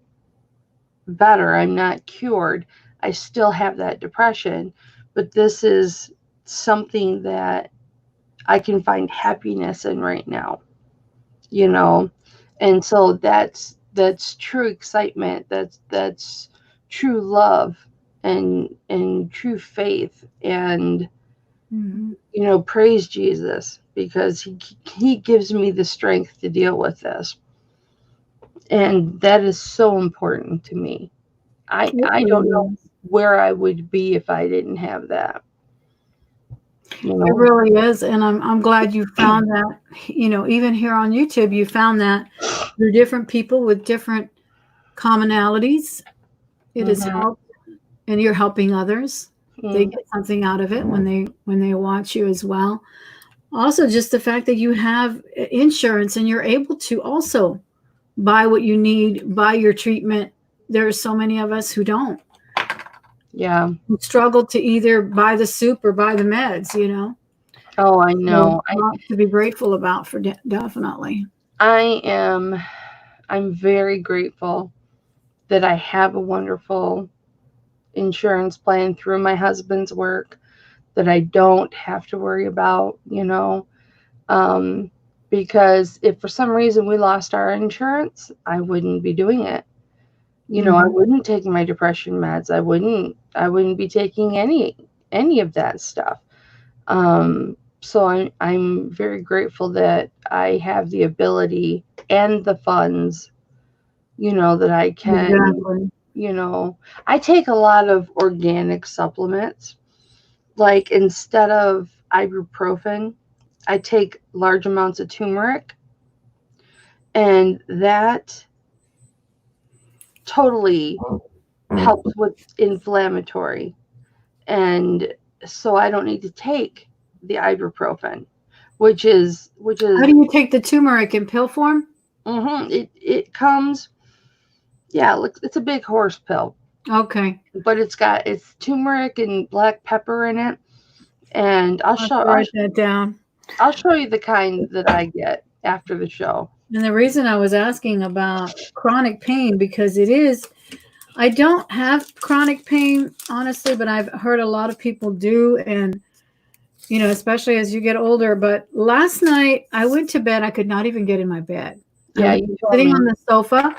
better, I'm not cured. I still have that depression, but this is something that I can find happiness in right now. And so that's true excitement. That's true love. and true faith, and Mhm. praise Jesus, because he gives me the strength to deal with this, and that is so important to me. It I don't know really is. where I would be if I didn't have that. It really is, and I'm glad you found that. Even here on YouTube, you found that there are different people with different commonalities. It has Mhm. helped, and you're helping others. They Mm. get something out of it when they watch you as well. Also, just the fact that you have insurance and you're able to also buy what you need, buy your treatment. There are so many of us who don't. Yeah. Who struggle to either buy the soup or buy the meds. Oh, I So, know. a lot to be grateful about for definitely. I'm very grateful that I have a wonderful insurance plan through my husband's work, that I don't have to worry about, um, because if for some reason we lost our insurance, I wouldn't be doing it. I Mhm. wouldn't take my depression meds. I wouldn't be taking any of that stuff. So I'm very grateful that I have the ability and the funds, that I can, Exactly. I take a lot of organic supplements. Like, instead of ibuprofen, I take large amounts of turmeric, and that totally helps with inflammatory. And so I don't need to take the ibuprofen, which is How do you take the turmeric in pill form? it comes, yeah, look, it's a big horse pill, Okay. but it's turmeric and black pepper in it, and I'll I'll have show to I'll, write that down. I'll show you the kind that I get after the show. And the reason I was asking about chronic pain, because I don't have chronic pain, honestly, but I've heard a lot of people do. And, especially as you get older. But last night I went to bed. I could not even get in my bed. I Yeah, was you told sitting me. on the sofa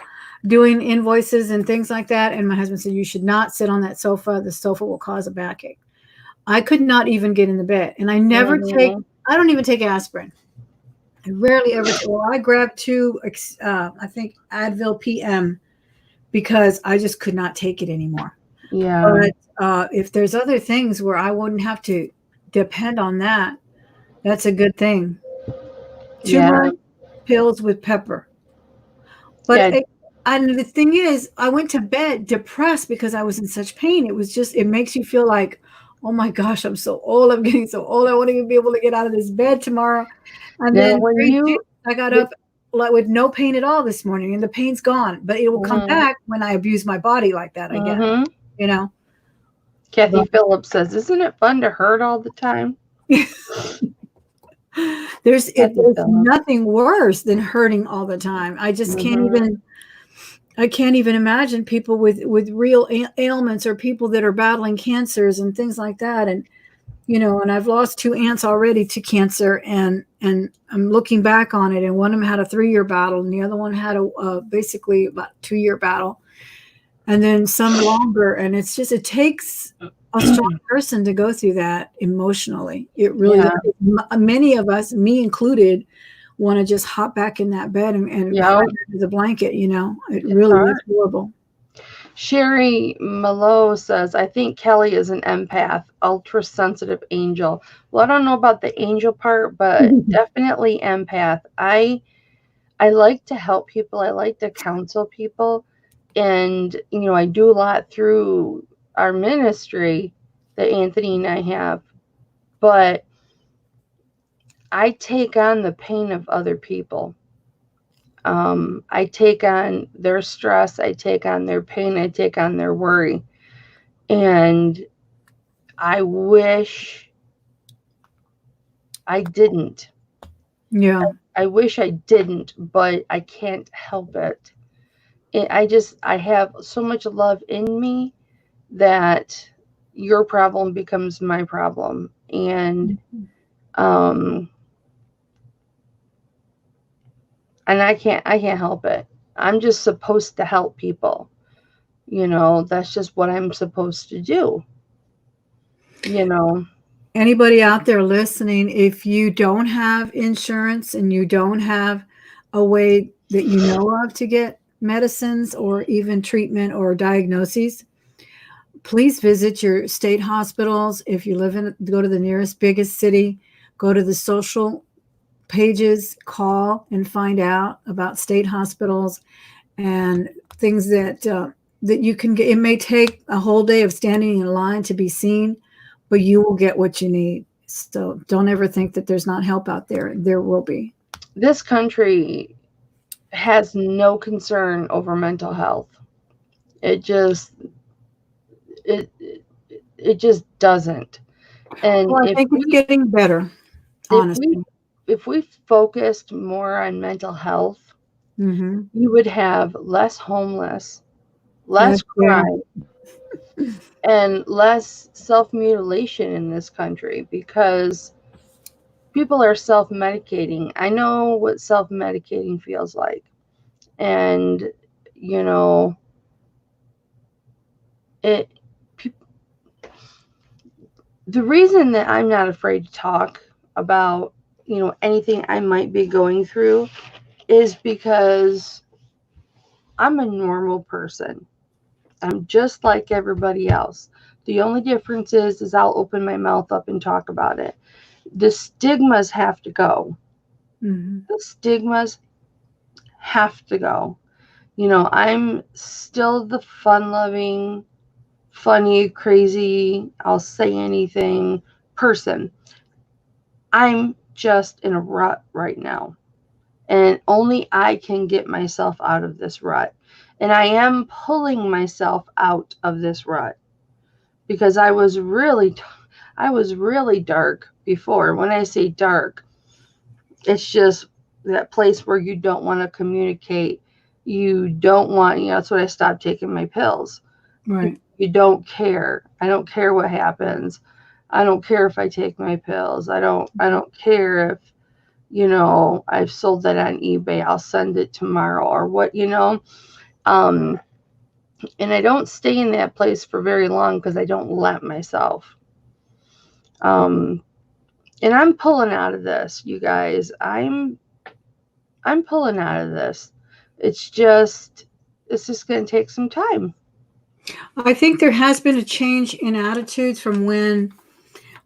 doing invoices and things like that. And my husband said, "You should not sit on that sofa. The sofa will cause a backache." I could not even get in the bed. And Hmm. I don't even take aspirin. I rarely ever take, well, I grabbed two, I think Advil PM, because I just could not take it anymore. Yeah, But if there's other things where I wouldn't have to depend on that, that's a good thing. yeah, Turmeric pills with pepper. But yeah. and the thing is, I went to bed depressed because I was in such pain. It was just, it makes you feel like, oh my gosh, I'm so old. I'm getting so old. I won't even be able to get out of this bed tomorrow. And Now, then when crazy, you, I got when, up like with no pain at all this morning, and the pain's gone. But it will come hmm back when I abuse my body like that, I guess. hmm You know. Kathy But Phillips says, "Isn't it fun to hurt all the time?" Kathy there's Phillips. nothing worse than hurting all the time. Hmm. I can't even imagine people with real ailments, or people that are battling cancers and things like that. And and I've lost two aunts already to cancer, and I'm looking back on it, and one of them had a 3-year battle, and the other one had a basically about 2-year battle, and then some longer. And it takes a strong person to go through that emotionally. It really Yeah, does. Many of us, me included, want to just hop back in that bed and yeah. hide under the blanket. It It's really is hard. horrible. Sherry Malo says, "I think Kelly is an empath, ultra sensitive angel." Well, I don't know about the angel part, but definitely empath. I like to help people. I like to counsel people, and I do a lot through our ministry that Anthony and I have. But I take on the pain of other people. I take on their stress. I take on their pain. I take on their worry. And I wish I didn't. Yeah. I wish I didn't, but I can't help it. I have so much love in me that your problem becomes my problem. Um, and I can't help it. I'm just supposed to help people, that's just what I'm supposed to do. Anybody out there listening, if you don't have insurance and you don't have a way that you know of to get medicines or even treatment or diagnoses, please visit your state hospitals. If you go to the nearest biggest city, go to the social pages, call and find out about state hospitals and things that you can get. It may take a whole day of standing in line to be seen, but you will get what you need. So don't ever think that there's not help out there. There will be. This country has no concern over mental health. It just doesn't. And Well, I think it's getting better, honestly. If we focused more on mental health, Mm-hmm. you would have less homeless, less crime, and less self-mutilation in this country, because people are self-medicating. I know what self-medicating feels like. And, it the reason that I'm not afraid to talk about, anything I might be going through is because I'm a normal person. I'm just like everybody else. The only difference is I'll open my mouth up and talk about it. The stigmas have to go. Mm-hmm. The stigmas have to go. I'm still the fun-loving, funny, crazy, I'll say anything person. I'm just in a rut right now. And only I can get myself out of this rut. And I am pulling myself out of this rut, because I was really dark before. When I say dark, it's just that place where you don't want to communicate. You don't want, that's when I stopped taking my pills. Right. You don't care. I don't care what happens. I don't care if I take my pills. I don't care if, I've sold that on eBay. I'll send it tomorrow or what, and I don't stay in that place for very long because I don't let myself. And I'm pulling out of this, you guys. I'm pulling out of this. It's just going to take some time. I think there has been a change in attitudes from when,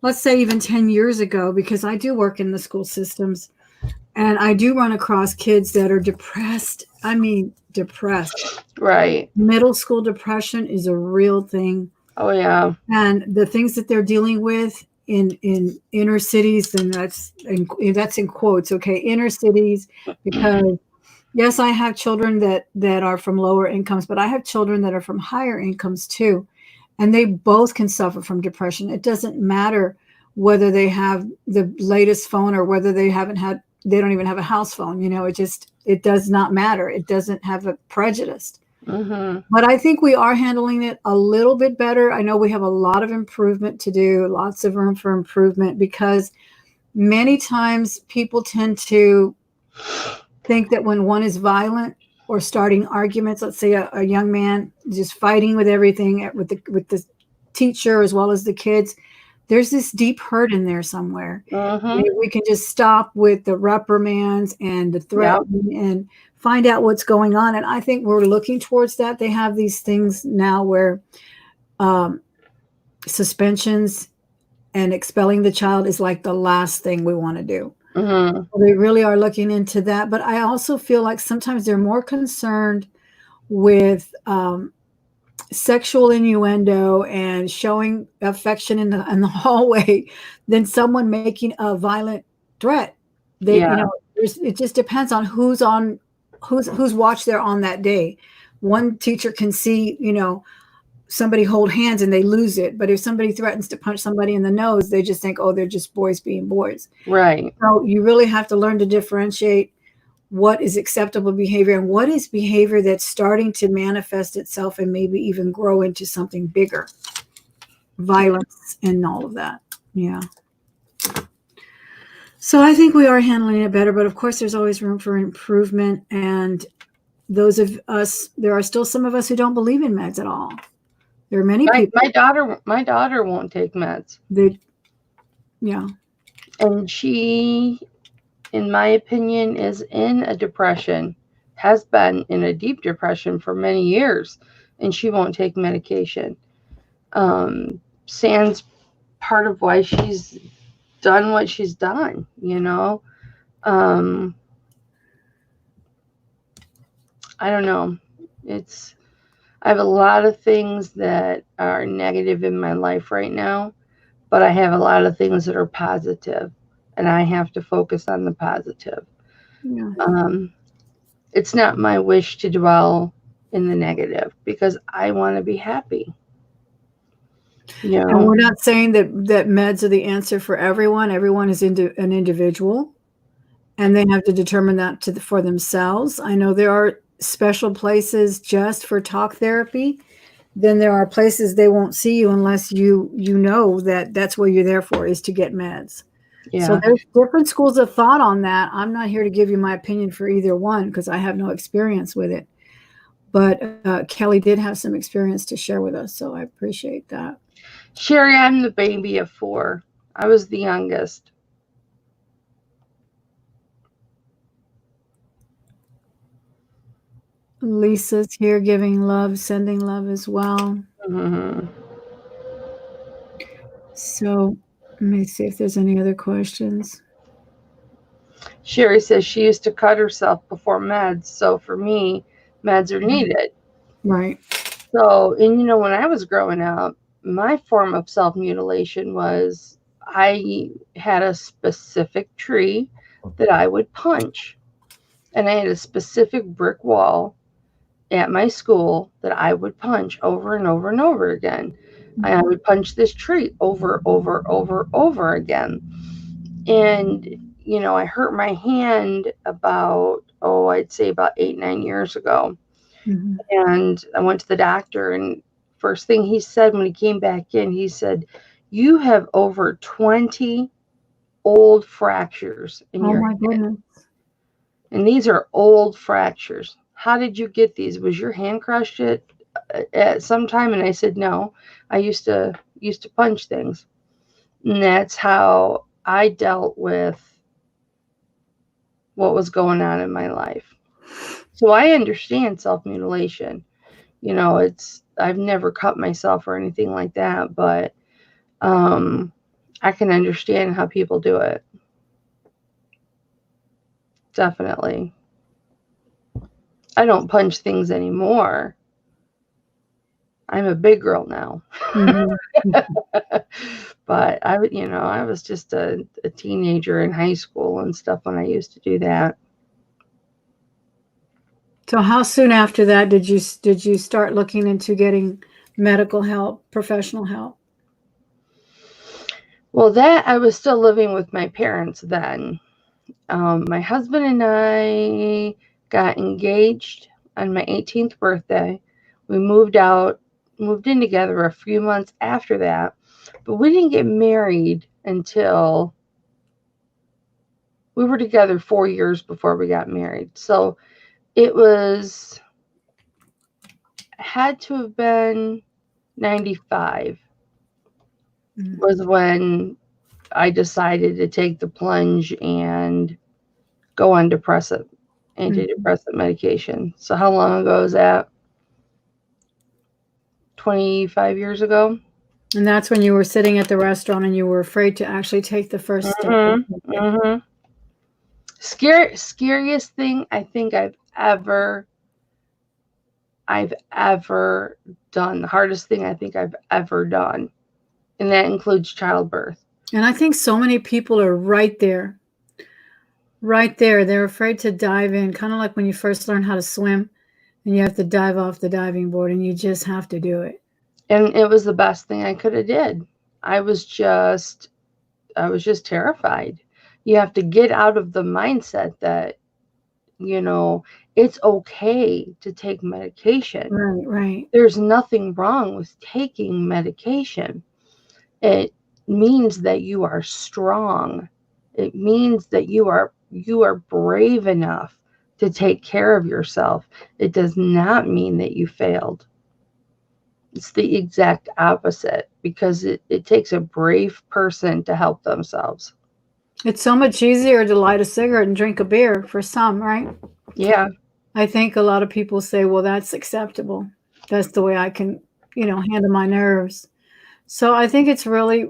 let's say even 10 years ago, because I do work in the school systems and I do run across kids that are depressed. I mean, depressed. Right. Middle school depression is a real thing. Oh, yeah. And the things that they're dealing with in inner cities, and that's in quotes, okay, inner cities, because yes, I have children that are from lower incomes, but I have children that are from higher incomes too. And they both can suffer from depression. It doesn't matter whether they have the latest phone or whether they don't even have a house phone. It does not matter. It doesn't have a prejudice. Mm-hmm. But I think we are handling it a little bit better. I know we have a lot of improvement to do, lots of room for improvement, because many times people tend to think that when one is violent or starting arguments, let's say a young man just fighting with everything, with the teacher as well as the kids, there's this deep hurt in there somewhere. Mm-hmm. We can just stop with the reprimands and the threatening and find out what's going on. And I think we're looking towards that. They have these things now where suspensions and expelling the child is like the last thing we want to do. Mm-hmm. So they really are looking into that. But I also feel like sometimes they're more concerned with sexual innuendo and showing affection in the hallway than someone making a violent threat. It just depends on who's watch they're on that day. One teacher can see, somebody hold hands and they lose it. But if somebody threatens to punch somebody in the nose, they just think, oh, they're just boys being boys. Right. So you really have to learn to differentiate what is acceptable behavior and what is behavior that's starting to manifest itself and maybe even grow into something bigger. Violence and all of that. Yeah. So I think we are handling it better, but of course there's always room for improvement. And those of us, there are still some of us who don't believe in meds at all. There are many people. My daughter won't take meds. Yeah. And she, in my opinion, is in a depression, has been in a deep depression for many years, and she won't take medication. Sans part of why she's done what she's done, you know. I don't know. I have a lot of things that are negative in my life right now, but I have a lot of things that are positive, and I have to focus on the positive. Yeah. It's not my wish to dwell in the negative because I want to be happy. You And know, we're not saying that meds are the answer for everyone. Everyone is an individual, and they have to determine that for themselves. I know there are special places just for talk therapy. Then there are places they won't see you unless you know that that's what you're there for, is to get meds. So yeah. there's different schools of thought on that. I'm not here to give you my opinion for either one because I have no experience with it. But Kelly did have some experience to share with us, so I appreciate that. Sherry, I'm the baby of 4. I was the youngest. Lisa's here giving love, sending love as well. Mm-hmm. So let me see if there's any other questions. Sherry says she used to cut herself before meds, so for me, meds are needed. Right. So, and when I was growing up, my form of self-mutilation was I had a specific tree that I would punch, and I had a specific brick wall at my school that I would punch over and over and over again. I would punch this tree over again. And, I hurt my hand about, I'd say about 8-9 years ago. Mm-hmm. And I went to the doctor, and first thing he said when he came back in, he said, "You have over 20 old fractures in Oh your my head. goodness. And these are old fractures. How did you get these? Was your hand crushed at some time?" And I said, "No, I used to punch things." And that's how I dealt with what was going on in my life. So I understand self-mutilation. I've never cut myself or anything like that, but I can understand how people do it. Definitely. I don't punch things anymore. I'm a big girl now. Mm-hmm. But I was just a teenager in high school and stuff when I used to do that. So how soon after that did you start looking into getting medical help, professional help? Well, that I was still living with my parents then. My husband and I got engaged on my 18th birthday. We moved in together a few months after that, but we didn't get married until we were together 4 years before we got married. So it had to have been 95 was when I decided to take the plunge and go on antidepressant medication. So how long ago is that? 25 years ago. And that's when you were sitting at the restaurant and you were afraid to actually take the first step. Mm-hmm. Scariest thing I think I've ever done. The hardest thing I think I've ever done. And that includes childbirth. And I think so many people are right there. Right there. They're afraid to dive in, kind of like when you first learn how to swim and you have to dive off the diving board and you just have to do it. And it was the best thing I could have did. I was just terrified. You have to get out of the mindset that, it's okay to take medication. Right. There's nothing wrong with taking medication. It means that you are strong. It means that you are brave enough to take care of yourself. It does not mean that you failed. It's the exact opposite, because it takes a brave person to help themselves. It's so much easier to light a cigarette and drink a beer for some, right? Yeah. I think a lot of people say, well, that's acceptable. That's the way I can, handle my nerves. So I think it's really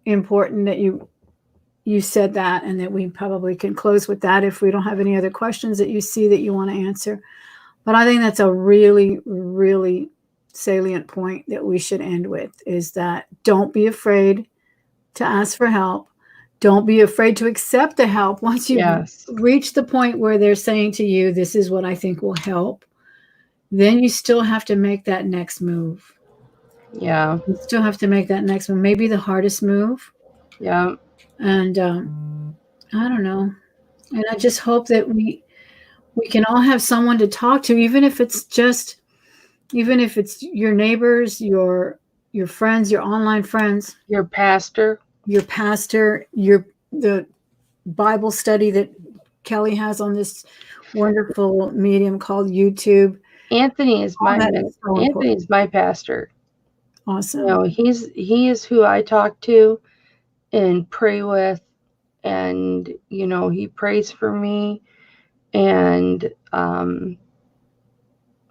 important that you said that, and that we probably can close with that if we don't have any other questions that you see that you want to answer. But I think that's a really, really salient point that we should end with, is that don't be afraid to ask for help. Don't be afraid to accept the help once you've Yes. reached the point where they're saying to you, this is what I think will help. Then you still have to make that next move. Yeah. You still have to make that next move, maybe the hardest move. Yeah. And I don't know. And I just hope that we can all have someone to talk to, even if it's your neighbors, your friends, your online friends, Your pastor. the Bible study that Kelly has on this wonderful medium called YouTube. Anthony is All that is so important. Anthony's my pastor. Awesome. You know, he is who I talk to and pray with, and he prays for me, and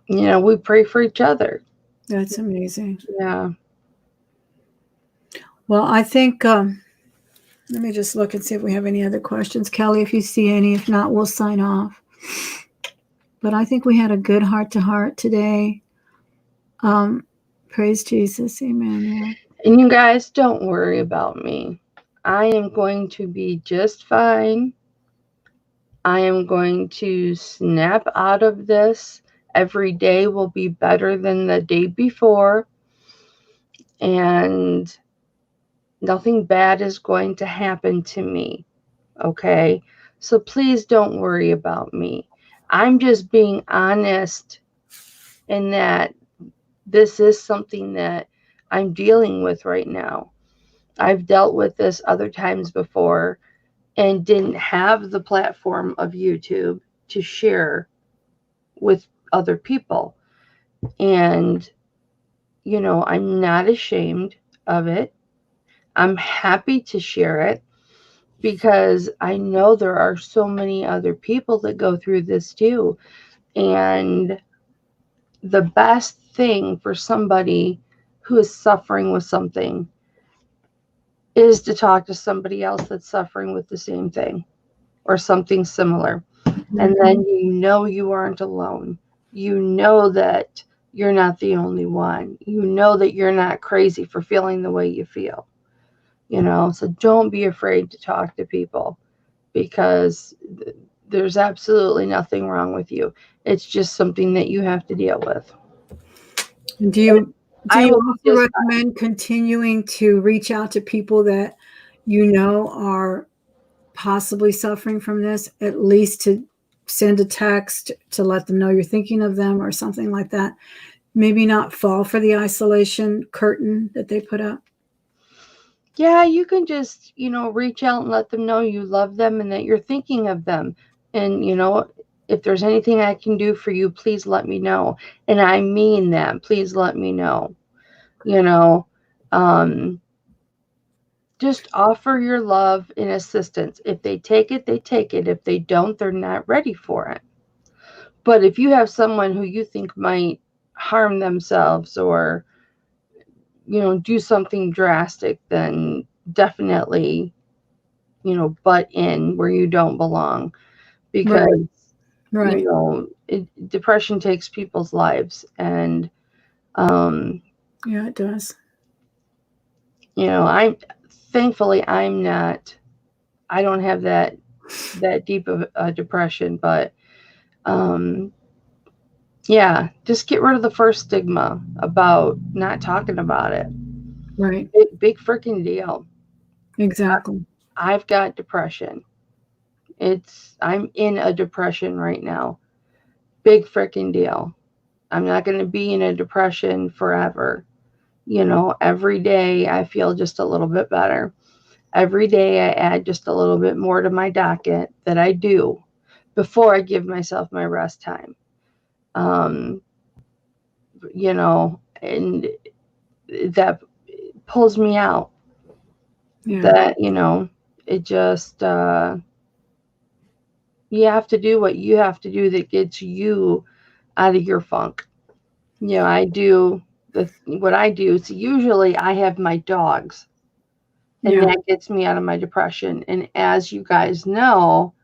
we pray for each other. That's amazing. Yeah. Well, I think let me just look and see if we have any other questions. Kelly, if you see any, if not, we'll sign off. But I think we had a good heart-to-heart today. Praise Jesus. Amen. And you guys, don't worry about me. I am going to be just fine. I am going to snap out of this. Every day will be better than the day before. And nothing bad is going to happen to me. Okay? So please don't worry about me. I'm just being honest in that this is something that I'm dealing with right now. I've dealt with this other times before and didn't have the platform of YouTube to share with other people. And, I'm not ashamed of it. I'm happy to share it, because I know there are so many other people that go through this too. And the best thing for somebody who is suffering with something is to talk to somebody else that's suffering with the same thing or something similar. Mm-hmm. And then you aren't alone. You know that you're not the only one. You know that you're not crazy for feeling the way you feel. So don't be afraid to talk to people, because there's absolutely nothing wrong with you. It's just something that you have to deal with. Do you also recommend continuing to reach out to people that are possibly suffering from this, at least to send a text to let them know you're thinking of them or something like that? Maybe not fall for the isolation curtain that they put up. Yeah, you can just, reach out and let them know you love them and that you're thinking of them. And, if there's anything I can do for you, please let me know. And I mean that. Please let me know. Just offer your love and assistance. If they take it, they take it. If they don't, they're not ready for it. But if you have someone who you think might harm themselves or, do something drastic, then definitely, butt in where you don't belong, because, Right. depression takes people's lives. And, yeah, it does. Thankfully, I don't have that deep of a depression, but, yeah, just get rid of the first stigma about not talking about it. Right. Big freaking deal. Exactly. I've got depression. I'm in a depression right now. Big freaking deal. I'm not going to be in a depression forever. Every day I feel just a little bit better. Every day I add just a little bit more to my docket that I do. before I give myself my rest time. You know, and that pulls me out. Yeah. That, you know, it just, you have to do what you have to do that gets you out of your funk. You know, I do what I do is usually I have my dogs, and Yeah. that gets me out of my depression. And as you guys know,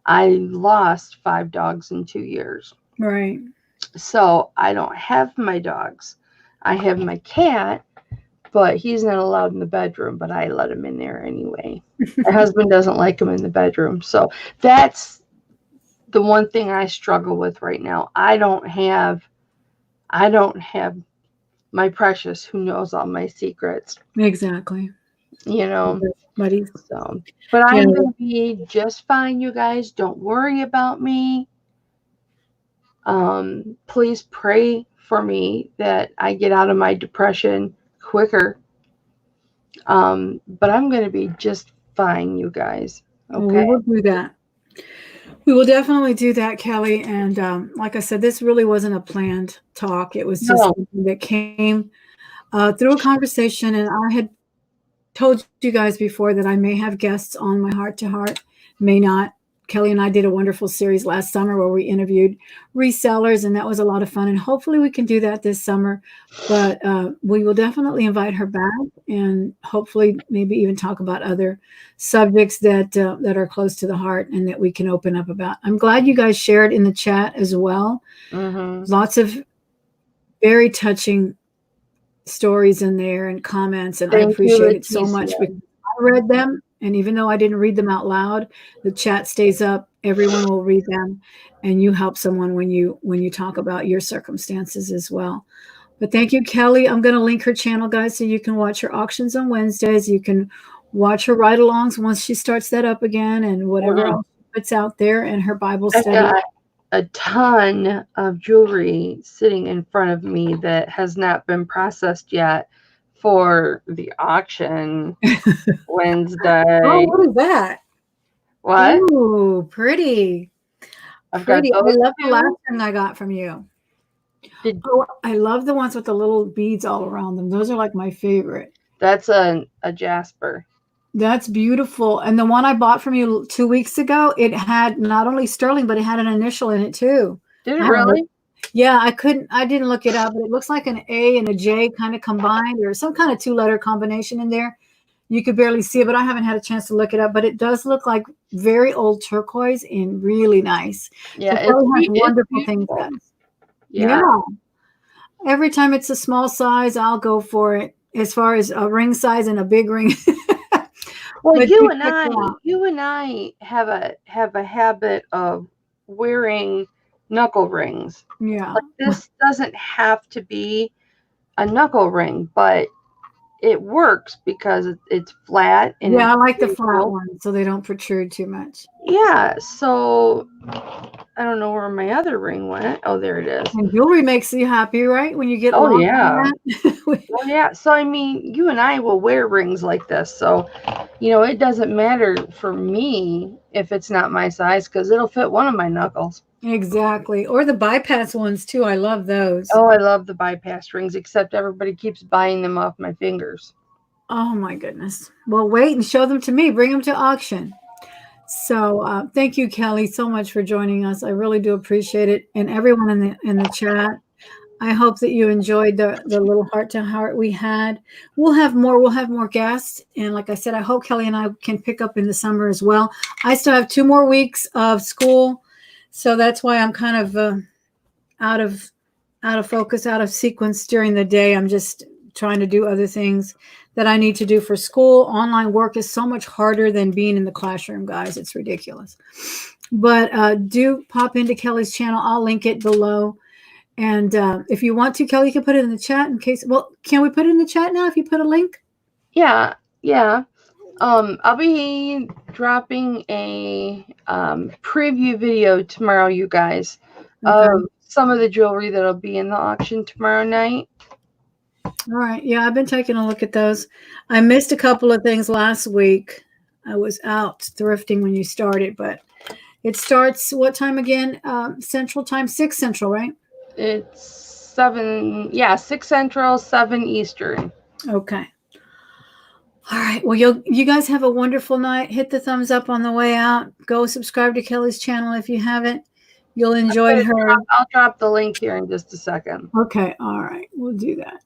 I lost 5 dogs in 2 years. Right. So I don't have my dogs. I have my cat, but he's not allowed in the bedroom, but I let him in there anyway. My husband doesn't like him in the bedroom. So that's the one thing I struggle with right now. I don't have my precious who knows all my secrets, Exactly. you know. Buddies. So, but Yeah. I'm going to be just fine, you guys. Don't worry about me. Please pray for me that I get out of my depression quicker. But I'm going to be just fine, you guys. Well, we Okay. will do that. We will definitely do that, Kelly. And like I said, this really wasn't a planned talk. It was just No. something that came through a conversation. And I had told you guys before that I may have guests on my Heart to Heart, may not. Kelly and I did a wonderful series last summer where we interviewed resellers, and that was a lot of fun. And hopefully we can do that this summer. But we will definitely invite her back, and hopefully maybe even talk about other subjects that are close to the heart and that we can open up about. I'm glad you guys shared in the chat as well. Mm-hmm. Lots of very touching stories in there and comments, and I Thank you, appreciate it so much Leticia. because I read them, and even though I didn't read them out loud, the chat stays up. Everyone will read them, and you help someone when you talk about your circumstances as well. But thank you, Kelly. I'm going to link her channel, guys, so you can watch her auctions on Wednesdays. You can watch her ride-alongs once she starts that up again, and whatever else she puts out there, and her Bible I've study. got a ton of jewelry sitting in front of me that has not been processed yet for the auction Wednesday. Oh, what is that? What? Ooh, pretty. I've got Pretty. I those love the last two. thing I got from you. Did, Oh, I love the ones with the little beads all around them. Those are like my favorite. that's a jasper. That's beautiful. And the one I bought from you 2 weeks ago, it had not only sterling, but it had an initial in it too. Did it I haven't really? looked- Yeah, I didn't look it up, but it looks like an A and a J kind of combined, or some kind of 2-letter combination in there. You could barely see it, but I haven't had a chance to look it up. But it does look like very old turquoise and really nice. Yeah, So Kelly has it's wonderful things. beautiful. Yeah. Yeah. Every time it's a small size, I'll go for it. As far as a ring size and a big ring. Well, But you you and check it out. I have a habit of wearing knuckle rings. Yeah. Like, this doesn't have to be a knuckle ring, but it works because it's flat and Yeah, I it's like the flat beautiful. ones so they don't protrude too much. Yeah, so I don't know where my other ring went. Oh, there it is. And jewelry makes you happy, right? When you get Oh, lost yeah. in that. Well, yeah. So, I mean, you and I will wear rings like this. So, you know, it doesn't matter for me if it's not my size because it'll fit one of my knuckles. Exactly. Or the bypass ones too. I love those. Oh, I love the bypass rings, except everybody keeps buying them off my fingers. Oh my goodness. Well, wait and show them to me. Bring them to auction. So thank you, Kelly, so much for joining us. I really do appreciate it. And everyone in the chat. I hope that you enjoyed the little heart to heart we had. We'll have more guests. And like I said, I hope Kelly and I can pick up in the summer as well. I still have 2 more weeks of school. So that's why I'm kind of out of focus, out of sequence during the day. I'm just trying to do other things that I need to do for school. Online work is so much harder than being in the classroom, guys. It's ridiculous. But do pop into Kelly's channel. I'll link it below. And if you want to, Kelly, you can put it in the chat in case. Well, can we put it in the chat now if you put a link? Yeah, yeah. I'll be dropping a preview video tomorrow, you guys, of some of the jewelry that'll be in the auction tomorrow night. All right. Yeah, I've been taking a look at those. I missed a couple of things last week. I was out thrifting when you started, but It starts what time again? Central time, 6 Central, right? It's 6 Central, 7 Eastern. Okay. All right. Well, you guys have a wonderful night. Hit the thumbs up on the way out. Go subscribe to Kelly's channel if you haven't. You'll enjoy her. I'll drop the link here in just a second. Okay. All right. We'll do that.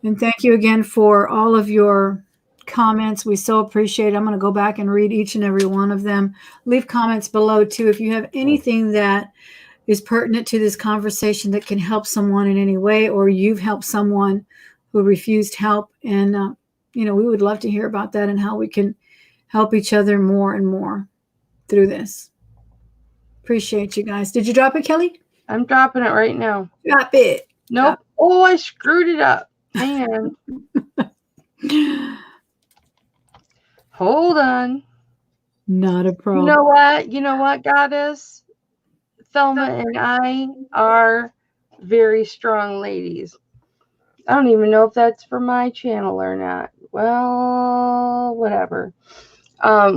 And thank you again for all of your comments. We so appreciate it. I'm going to go back and read each and every one of them. Leave comments below too. If you have anything that is pertinent to this conversation that can help someone in any way, or you've helped someone who refused help. And, we would love to hear about that and how we can help each other more and more through this. Appreciate you guys. Did you drop it, Kelly? I'm dropping it right now. Drop it. Nope. Oh, I screwed it up. Man. Hold on. Not a problem. You know what, Goddess? Thelma and I are very strong ladies. I don't even know if that's for my channel or not. Well, whatever.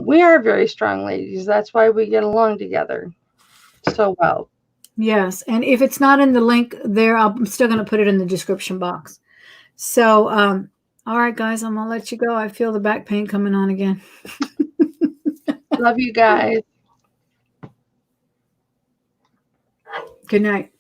We are very strong ladies. That's why we get along together so well. Yes. And if it's not in the link there, I'm still going to put it in the description box. So, all right, guys, I'm going to let you go. I feel the back pain coming on again. Love you guys. Good night.